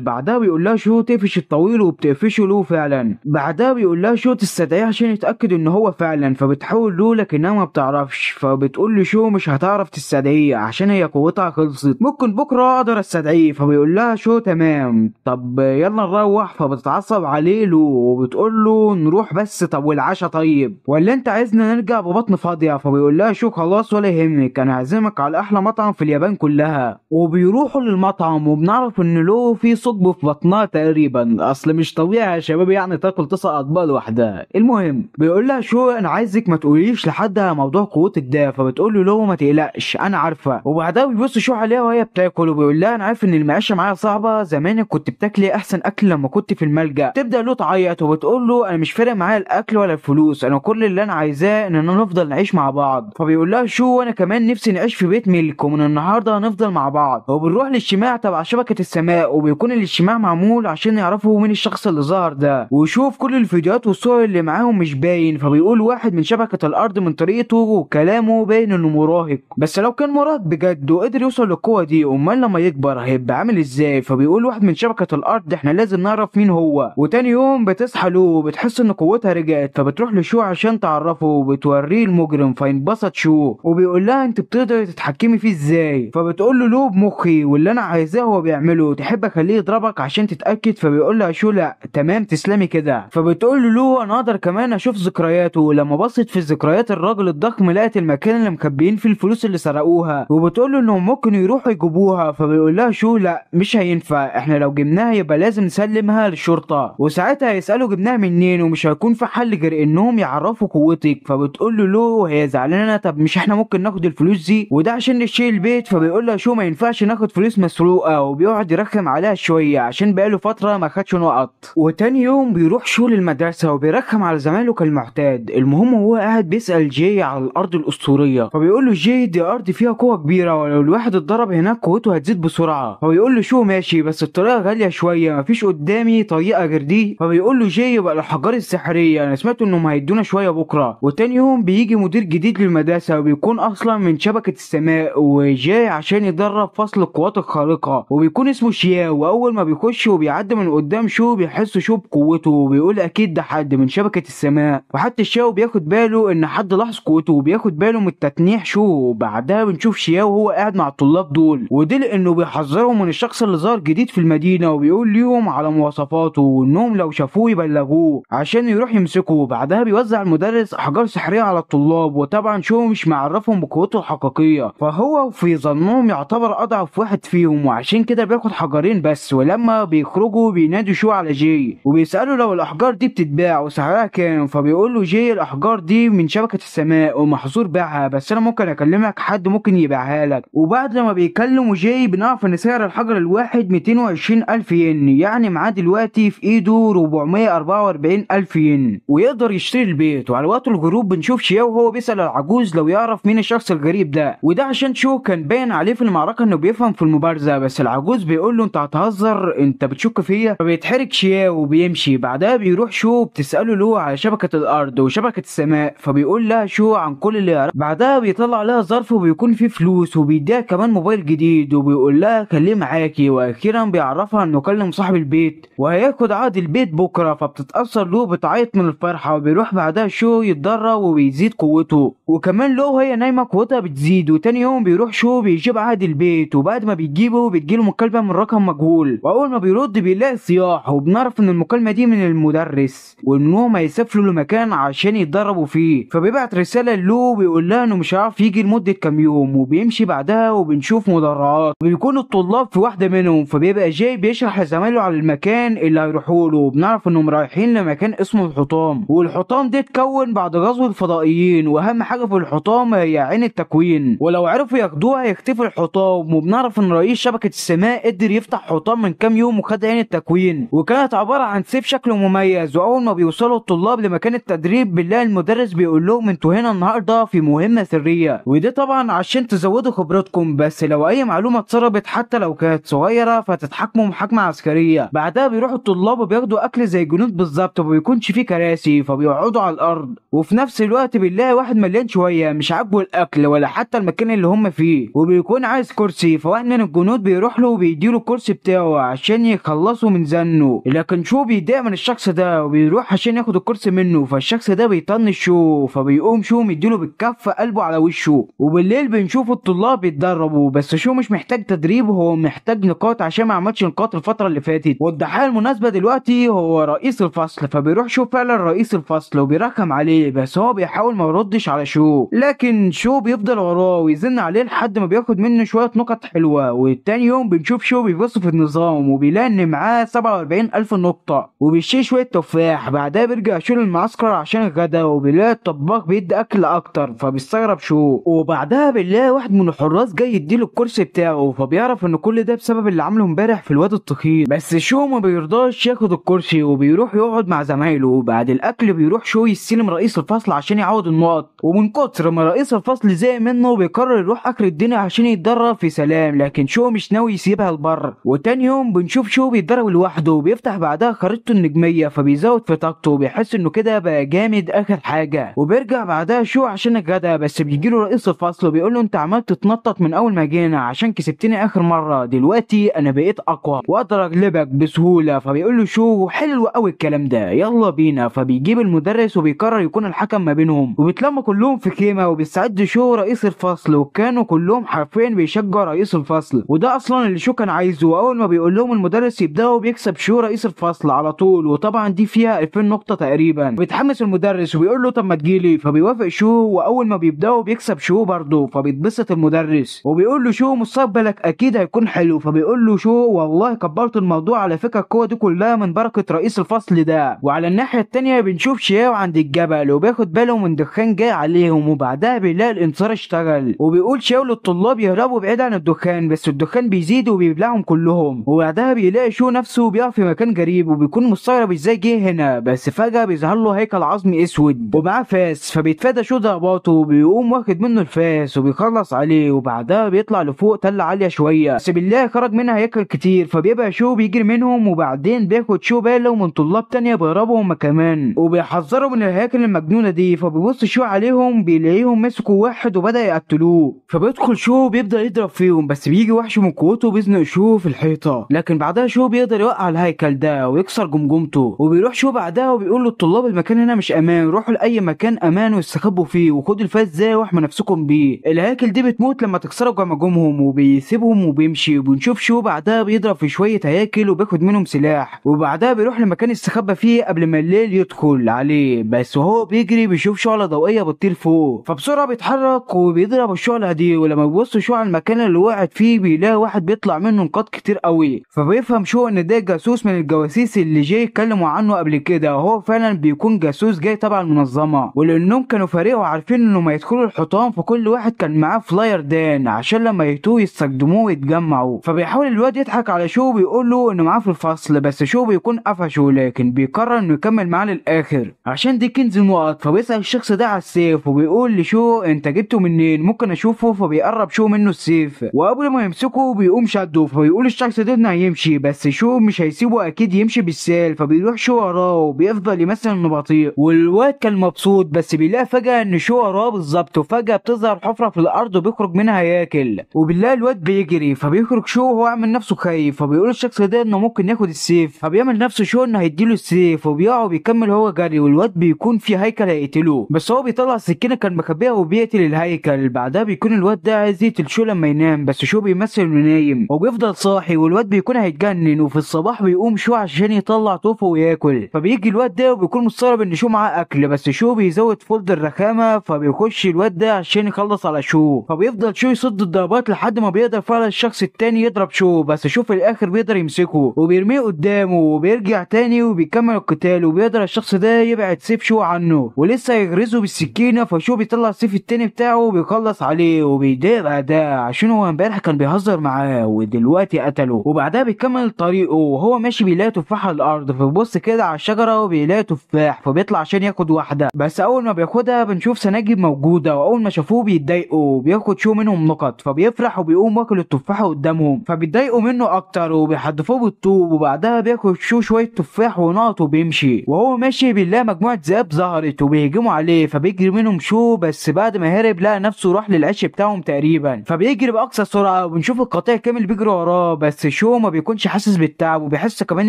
بعدها بيقول لها شو تقفش الطويل وبتقفشه له فعلا. بعدها بيقول لها شو تستدعيه عشان يتاكد ان هو فعلا. فبتحاول له لكنها ما بتعرفش. فبتقول له شو مش هتعرف تستدعيه عشان هي قوتها خلصت، ممكن بكره اقدر استدعيه. فبيقول لها شو تمام طب يلا نروح. فبتتعصب عليه له وبتقول له نروح بس طب والعشاء طيب ولا انت عايزنا نرجع ببطن فاضيه. فبيقول لها شو خلاص ولا يهمك انا هعزمك على احلى مطعم في اليابان كلها. وبيروحوا للمطعم وبنعرف ان له في ثقب في بطنها تقريبا، اصل مش طبيعي يا شباب يعني تاكل 9 اطباق لوحدها. المهم بيقول لها شو انا عايزك ما تقوليش لحد على موضوع قوتك ده. فبتقول له ما تقلقش انا عارفه. وبعدها بيبص شو عليها وهي بتاكل وبيقول لها انا عارف ان المعيشه معايا صعبه، زمانك كنت بتاكلي احسن اكل لما كنت في الملجأ. تبدا له تعيط وبتقول له انا مش فارق معايا الاكل ولا الفلوس، انا كل اللي انا عايزاه اننا نفضل نعيش مع بعض. فبيقول لها شو انا كمان نفسي نعيش في بيت ملك ومن النهارده هنفضل مع بعض. وبنروح للاجتماع تبع شبكه السماء، وبيكون الاجتماع معمول عشان يعرفوا مين الشخص اللي ظهر ده. ويشوف كل الفيديوهات والصور اللي معاهم مش باين. فبيقول واحد من شبكة الارض من طريقته وكلامه باين انه مراهق، بس لو كان مراهق بجد وقدر يوصل للقوة دي امال لما يكبر هيبقى عامل ازاي. فبيقول واحد من شبكة الارض احنا لازم نعرف مين هو. وتاني يوم بتصحى له وبتحس ان قوتها رجعت، فبتروح لشو عشان تعرفه وبتوريه المجرم. فينبسط شو وبيقول لها انت بتقدري تتحكمي فيه ازاي. فبتقول له بمخي واللي انا عايزاه هو بيعمله، تحب اخليه يضربك عشان تتاكد. فبيقول لها شو لا تمام تسلمي كده. فبتقول له انا اقدر كمان اشوف ذكرياته. لما بصت في ذكريات الراجل الضخم لقت المكان اللي مخبيين فيه الفلوس اللي سرقوها، وبتقول له انهم ممكن يروحوا يجيبوها. فبيقول لها شو لا مش هينفع، احنا لو جبناها يبقى لازم نسلمها للشرطه، وساعتها هيسالوا جبناها منين ومش هيكون في حل غير انهم يعرفوا قوتك. فبتقول له هي زعلانه طب مش احنا ممكن ناخد الفلوس دي وده عشان نشيل البيت. فبيقول لها شو ما ينفعش ناخد فلوس مسروقه، وبيقعد يرخم عليها شويه عشان بقاله فتره ما خدش نقط. وتاني يوم بيروح شو للمدرسه وبيرخم على زمايله كالمعتاد. المهم هو قاعد بيسال جاي على الارض الاسطوريه. فبيقول له جاي دي ارض فيها قوه كبيره ولو الواحد اتضرب هناك قوته هتزيد بسرعه. فبيقول له شو ماشي بس الطريقه غاليه شويه مفيش قدامي طريقه غير دي. فبيقول له جاي يبقى الحجار السحريه انا سمعت انهم هيدونا شويه بكره. وتاني يوم بيجي مدير جديد للمدرسه وبيكون اصلا من شبكه السماء وجاي عشان يدرب فصل القوات الخارقه، وبيكون اسمه شياو. واول ما بيخش وبيعدي من قدام شو بيحس شو بقوته وبيقول اكيد ده حد من شبكه السماء. وحتى شياو بياخد باله ان حد لاحظ قوته وبياخد باله من التتنيح شو. بعدها بنشوف شياو وهو قاعد مع الطلاب دول، ودي لانه بيحذرهم من الشخص اللي ظهر جديد في المدينه وبيقول ليهم على مواصفاته وانهم لو شافوه يبلغوه عشان يروح يمسكه. بعدها بيوزع المدرس احجار سحريه على الطلاب، وطبعا شو مش معرفهم بقوته الحقيقيه، فهو في ظنهم يعتبر اضعف واحد فيهم وعشان كده بياخد حجرين بس. ولما بيخرجوا بيخرجوا بينادوا شو على جاي وبيسألوا لو الأحجار دي بتتباع وسعرها كام، فبيقول له جاي الأحجار دي من شبكة السماء ومحظور بيعها، بس أنا ممكن أكلمك حد ممكن يبيعها لك. وبعد لما بيكلموا جاي بنعرف إن سعر الحجر الواحد 220 ألف ين، يعني معاه دلوقتي في إيده 444 ألف ين ويقدر يشتري البيت. وعلى وقت الغروب بنشوف شياو وهو بيسأل العجوز لو يعرف مين الشخص الغريب ده، وده عشان شو كان باين عليه في المعركة إنه بيفهم في المبارزة. بس العجوز بيقول له أنت هتهزر، أنت بتشك فيا؟ فبيتحرك شياو وبيمشي. بعدها بيروح شو بتسأله له على شبكة الأرض وشبكة السماء، فبيقول لها شو عن كل اللي يعرف. بعدها بيطلع لها ظرف وبيكون فيه فلوس وبيديها كمان موبايل جديد وبيقول لها خليه معاكي. واخيرا بيعرفها انه كلم صاحب البيت وهياخد عقد البيت بكره، فبتتأثر له بتعيط من الفرحة. وبيروح بعدها شو يتدرب وبيزيد قوته، وكمان له وهي نايمة قوتها بتزيد. وتاني يوم بيروح شو بيجيب عقد البيت، وبعد ما بيجيبه بتجيله مكالمة من رقم مجهول، واول ما بيرد بيلاقي صياح وبنعرف ان المكالمة دي من المدرس وانهم هيسافروا لمكان عشان يتدربوا فيه. فبيبعت رسالة له بيقول لها انه مش هيعرف يجي لمدة كام يوم. وبيمشي بعدها وبنشوف مدرعات وبيكون الطلاب في واحدة منهم، فبيبقى جاي بيشرح لزمايله على المكان اللي هيروحوا له. وبنعرف انهم رايحين لمكان اسمه الحطام، والحطام ده اتكون بعد غزو الفضائيين، واهم حاجة في الحطام هي عين التكوين، ولو عرفوا ياخدوها يختفي الحطام. وبنعرف ان رئيس شبكة السماء قدر يفتح حطام من كام يوم وخد عين التكوين، وكانت عبارة عن سيف شكله مميز. واول ما بيوصلوا الطلاب لمكان التدريب بنلاقي المدرس بيقول لهم انتوا هنا النهارده في مهمة سرية، وده طبعا عشان تزودوا خبرتكم، بس لو اي معلومة اتسربت حتى لو كانت صغيرة فتتحكموا محاكمة عسكرية. بعدها بيروحوا الطلاب وبياخدوا اكل زي جنود بالظبط، ومبيكونش فيه كراسي فبيقعدوا على الارض. وفي نفس الوقت بنلاقي واحد مليان شوية مش عاجبه الاكل ولا حتى المكان اللي هم فيه، وبيكون عايز كرسي. فواحد من الجنود بيروح له وبيديله الكرسي بتاعه عشان يخلصوا من زنه، لكن شو بيتضايق من الشخص ده وبيروح عشان ياخد الكرسي منه. فالشخص ده بيطنش شو، فبيقوم شو مديله بالكف قلبه على وشه. وبالليل بنشوف الطلاب بيتدربوا، بس شو مش محتاج تدريب، هو محتاج نقاط عشان ما عملش نقاط الفترة اللي فاتت. والضحية المناسبة دلوقتي هو رئيس الفصل، فبيروح شو فعلا رئيس الفصل وبيرخم عليه، بس هو بيحاول ما يردش على شو، لكن شو بيفضل وراه ويزن عليه لحد ما بياخد منه شوية نقط حلوة. والتاني يوم بنشوف شو بيبص في النظام وبيلاقي ان معاه 47 ألف نقطة وبيشتري شوية تفاح. بعدها بيرجع شو للمعسكر عشان الغدا وبيلاقي الطباخ بيدي اكل اكتر، فبيستغرب شو. وبعدها بنلاقي واحد من الحراس جاي يديله الكرسي بتاعه، فبيعرف ان كل ده بسبب اللي عمله امبارح في الواد التخين. بس شو ما بيرضاش ياخد الكرسي وبيروح يقعد مع زمايله. بعد الاكل بيروح شو يستلم رئيس الفصل عشان يعوض النقط، ومن كتر ما رئيس الفصل زهق منه بيقرر يروح اخر الدنيا عشان يتدرب في سلام، لكن شو مش ناوي يسيبها البر. وتاني يوم بنشوف شو بيتدرب لوحده وبيفتح بعدها خريطته النجميه، فبيزود في طاقته وبيحس انه كده بقى جامد اخر حاجه. وبيرجع بعدها شو عشان الغدا، بس بيجيله رئيس الفصل وبيقول له انت عملت تتنطط من اول ما جينا عشان كسبتني اخر مره، دلوقتي انا بقيت اقوى واقدر اغلبك بسهوله. فبيقول له شو حلو قوي الكلام ده، يلا بينا. فبيجيب المدرس وبيقرر يكون الحكم ما بينهم، وبيتلموا كلهم في خيمه وبيستعد شو رئيس الفصل، وكانوا كلهم حرفيا بيشجعوا رئيس الفصل، وده اصلا اللي شو كان عايزه. واول ما بيقول لهم المدرس يبداوا بيكسب شو رئيس الفصل على طول، وطبعا دي فيها 2000 نقطه تقريبا. بيتحمس المدرس وبيقول له طب ما تجيلي، فبيوافق شو. واول ما بيبداوا بيكسب شو برضه، فبيتبسط المدرس وبيقول له شو مستقبلك اكيد هيكون حلو. فبيقول له شو والله كبرت الموضوع، على فكره القوه دي كلها من بركه رئيس الفصل ده. وعلى الناحيه التانيه بنشوف شياو عند الجبل وبياخد باله من دخان جاي عليهم، وبعدها بيلاقي الانذار اشتغل. وبيقول شياو للطلاب يهربوا بعيد عن الدخان، بس الدخان بيزيد وبيبلعهم كلهم. وبعدها بيلاقي شو نفسه بيقف في مكان غريب وبيكون مستغرب ازاي جه هنا، بس فجاه بيظهر له هيكل عظمي اسود ومعاه فاس، فبيتفادى شو ضرباته وبيقوم واخد منه الفاس وبيخلص عليه. وبعدها بيطلع لفوق تله عاليه شويه، بس بالله خرج منها هيكل كتير، فبيبقى شو بيجري منهم. وبعدين بياخد شو باله من طلاب تانية بيهربوا هما كمان وبيحذروا من الهياكل المجنونه دي. فبيبص شو عليهم بيلاقيهم مسكوا واحد وبدا يقتلوه، فبيدخل شو بيبدا يضرب فيهم، بس بيجي وحش من قوته بيزنق شو في الحيطه، لكن بعدها شو بيقدر يوقع الهيكل ده ويكسر جمجمته. وبيروح شو بعدها وبيقول للطلاب المكان هنا مش امان، روحوا لاي مكان امان واستخبوا فيه وخدوا الفاس ده واحموا نفسكم بيه، الهياكل دي بتموت لما تكسروا جمجمهم. وبيسيبهم وبيمشي. وبنشوف شو بعدها بيضرب في شويه هياكل وبياخد منهم سلاح، وبعدها بيروح لمكان يستخبى فيه قبل ما الليل يدخل عليه. بس وهو بيجري بيشوف شعله ضوئيه بتطير فوق، فبسرعه بيتحرك وبيضرب الشعله دي. ولما بيبص شو على المكان اللي وقعت فيه بيلاقي واحد بيطلع منه نقاط كتير قوي، فبيفهم شو شو ان ده جاسوس من الجواسيس اللي جاي يتكلموا عنه قبل كده، وهو فعلا بيكون جاسوس جاي تبع المنظمه، ولانهم كانوا فريق وعارفين انه ما يدخلوا الحطام، فكل واحد كان معاه فلاير دان عشان لما يتوه يستخدموه ويتجمعوا. فبيحاول الواد يضحك على شو بيقول له انه معاه في الفصل، بس شو بيكون قفشه، لكن بيقرر انه يكمل معاه للاخر عشان دي كنز نقط. فبيسأل الشخص ده على السيف وبيقول لشو انت جبته منين، ممكن اشوفه؟ فبيقرب شو منه السيف، وقبل ما يمسكه بيقوم شده. فبيقول الشخص ده انه هيمشي، بس شو مش هيسيبه اكيد يمشي بالسال، فبيروح شو وراه وبيفضل يمثل انه بطيء. والواد كان مبسوط، بس بيلاقي فجأة ان شو وراه بالظبط، وفجأة بتظهر حفرة في الارض وبيخرج منها هياكل، وبالله الواد بيجري. فبيخرج شو وهو عامل نفسه خايف، فبيقول الشخص ده انه ممكن ياخد السيف، فبيعمل نفسه شو انه هيديله السيف، وبيقع وبيكمل هو جري، والواد بيكون في هيكل هيقتله، بس هو بيطلع السكينه كان مخبيها وبيقتل الهيكل. بعدها بيكون الواد ده عايز يقتل شو لما ينام، بس شو بيمثل انه نايم وبيفضل صاحي، والواد بيكون هيتجنن. وفي الصباح بيقوم شو عشان يطلع طوفه وياكل، فبيجي الواد ده وبيكون مستغرب ان شو معاه اكل، بس شو بيزود فولد الرخامه، فبيخش الواد ده عشان يخلص على شو. فبيفضل شو يصد الضربات لحد ما بيقدر فعلا الشخص التاني يضرب شو، بس شو في الاخر بيقدر يمسكه وبيرميه قدامه، وبيرجع تاني وبيكمل القتال، وبيقدر الشخص ده يبعد سيف شو عنه ولسه يغرزه بالسكينه. فشو بيطلع السيف التاني بتاعه وبيخلص عليه وبيضايق ده عشان هو امبارح كان بيهزر معاه ودلوقتي قتله. وبعدها بيكمل طريقه وهو ماشي بيلاقي تفاح على الارض، فبيبص كده على الشجره وبيلاقي تفاح، فبيطلع عشان ياخد واحده، بس اول ما بياخدها بنشوف سناجب موجوده، واول ما شافوه بيتضايقوا، بياخد شو منهم نقط، فبيفرح وبيقوم واكل التفاحه قدامهم، فبيتضايقوا منه اكتر وبيحدفوه بالطوب. وبعدها بياخد شو شويه تفاح ونقط وبيمشي، وهو ماشي بيلاقي مجموعه ذئاب ظهرت وبيهجموا عليه، فبيجري منهم شو، بس بعد ما هرب لقى نفسه راح للعش بتاعهم تقريبا، فبيجري باقصى سرعه، وبنشوف القطيع كامل بيجري وراه، بس شو ما بيكونش حاسس بالتعب، وبيحس كمان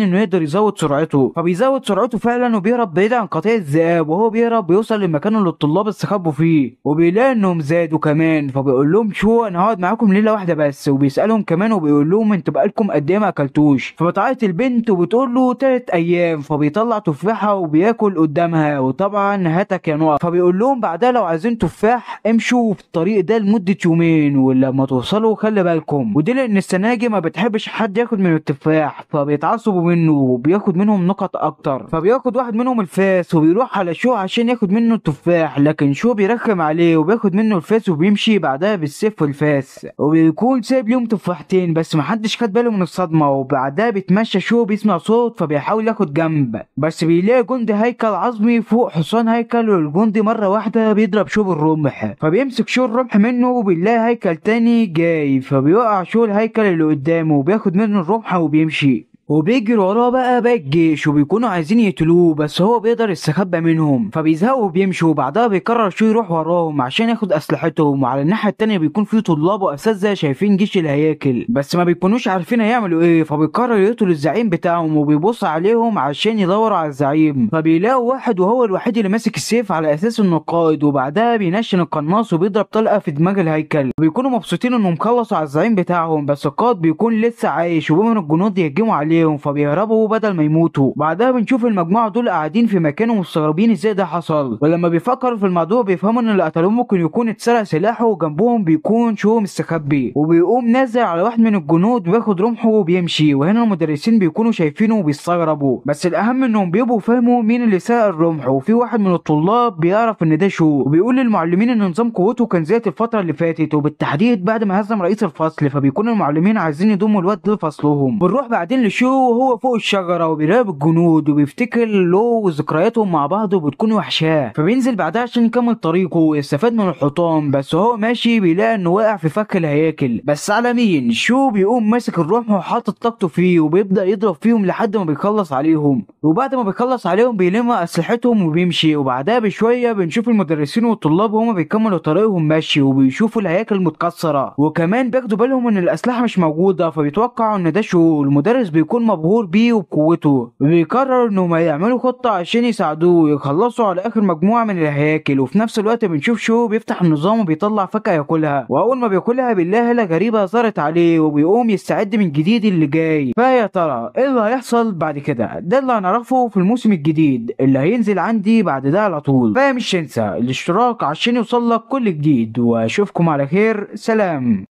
انه يقدر يزود سرعته، فبيزود سرعته فعلا وبيهرب بعيد عن قطيع الذئاب. وهو بيهرب بيوصل للمكان اللي الطلاب استخبوا فيه، وبيلاقي انهم زادوا كمان، فبيقول لهم شو انا هقعد معاكم ليله واحده بس، وبيسالهم كمان وبيقول لهم انتوا بقالكم قد ايه ما اكلتوش. فبتعيط البنت وبتقول له 3 ايام، فبيطلع تفاحه وبياكل قدامها، وطبعا هاتك يا نقط. فبيقول لهم بعدها لو عايزين تفاح امشوا في الطريق ده لمده يومين، ولما توصلوا خلي بالكم. ودي لان السناجي ما بتحبش حد ياخد من التفاح، فبيتعصبوا منه وبياخد منهم نقط اكتر. فبياخد واحد منهم الفاس وبيروح على شو عشان ياخد منه التفاح، لكن شو بيرخم عليه وبياخد منه الفاس وبيمشي بعدها بالسيف والفاس، وبيكون سايب ليهم تفاحتين بس محدش خد باله من الصدمه. وبعدها بيتمشى شو بيسمع صوت، فبيحاول ياخد جنب، بس بيلاقي جندي هيكل عظمي فوق حصان هيكل، والجندي مره واحده بيضرب شو بالرمح، فبيمسك شو الرمح منه وبيلاقي هيكل تاني جاي، فبيوقع شو الهيكل اللي قدامه وبياخد منه الرمح وبيمشي، وبيجري وراه بقى باقي الجيش وبيكونوا عايزين يقتلوه، بس هو بيقدر يستخبى منهم، فبيزهقوا وبيمشوا. وبعدها بيقرر شو يروح وراهم عشان ياخد اسلحتهم، وعلى الناحيه التانيه بيكون في طلاب واساتذه شايفين جيش الهياكل بس ما بيكونوش عارفين هيعملوا ايه، فبيقرر يقتل الزعيم بتاعهم وبيبص عليهم عشان يدوروا على الزعيم، فبيلاقوا واحد وهو الوحيد اللي ماسك السيف على اساس انه قائد. وبعدها بينشن القناص وبيضرب طلقه في دماغ الهيكل، وبيكونوا مبسوطين انهم خلصوا على الزعيم بتاعهم، بس القائد بيكون لسه عايش وبيهم الجنود يهجموا عليه فبيهربوا بدل ما يموتوا. بعدها بنشوف المجموعه دول قاعدين في مكان ومستغربين ازاي ده حصل، ولما بيفكروا في الموضوع بيفهموا ان اللي قتلوه ممكن يكون اتسرق سلاحه وجنبهم بيكون شو مستخبي، وبيقوم نازل على واحد من الجنود وياخد رمحه وبيمشي. وهنا المدرسين بيكونوا شايفينه وبيستغربوا، بس الاهم انهم بيبقوا فهموا مين اللي سرق الرمح، وفي واحد من الطلاب بيعرف ان ده شو، وبيقول للمعلمين ان نظام قوته كان زاد الفتره اللي فاتت، وبالتحديد بعد ما هزم رئيس الفصل، فبيكون المعلمين عايزين يضموا الواد ده لفصلهم. بنروح بعدين لشو وهو فوق الشجره وبيراقب الجنود وبيفتكر له وذكرياتهم مع بعض وبتكون وحشاه، فبينزل بعدها عشان يكمل طريقه ويستفاد من الحطام. بس هو ماشي بيلاقي انه واقع في فك الهياكل، بس على مين؟ شو بيقوم ماسك الرمح وحاطط طاقته فيه وبيبدا يضرب فيهم لحد ما بيخلص عليهم، وبعد ما بيخلص عليهم بيلم اسلحتهم وبيمشي. وبعدها بشويه بنشوف المدرسين والطلاب وهما بيكملوا طريقهم ماشي وبيشوفوا الهياكل متكسره، وكمان بياخدوا بالهم ان الاسلحه مش موجوده، فبيتوقعوا ان ده شو. المدرس بيكون مبهور بيه وبقوته، وبيقرر انهم يعملوا خطه عشان يساعدوه يخلصوا على اخر مجموعه من الهياكل. وفي نفس الوقت بنشوف شو بيفتح النظام وبيطلع فاكهه ياكلها، واول ما بياكلها بيلاقي هاله غريبه ظهرت عليه وبيقوم يستعد من جديد اللي جاي. فيا ترى ايه اللي هيحصل بعد كده؟ ده اللي هنعرفه في الموسم الجديد اللي هينزل عندي بعد ده على طول. فمش تنسى الاشتراك عشان يوصلك كل جديد، واشوفكم على خير. سلام.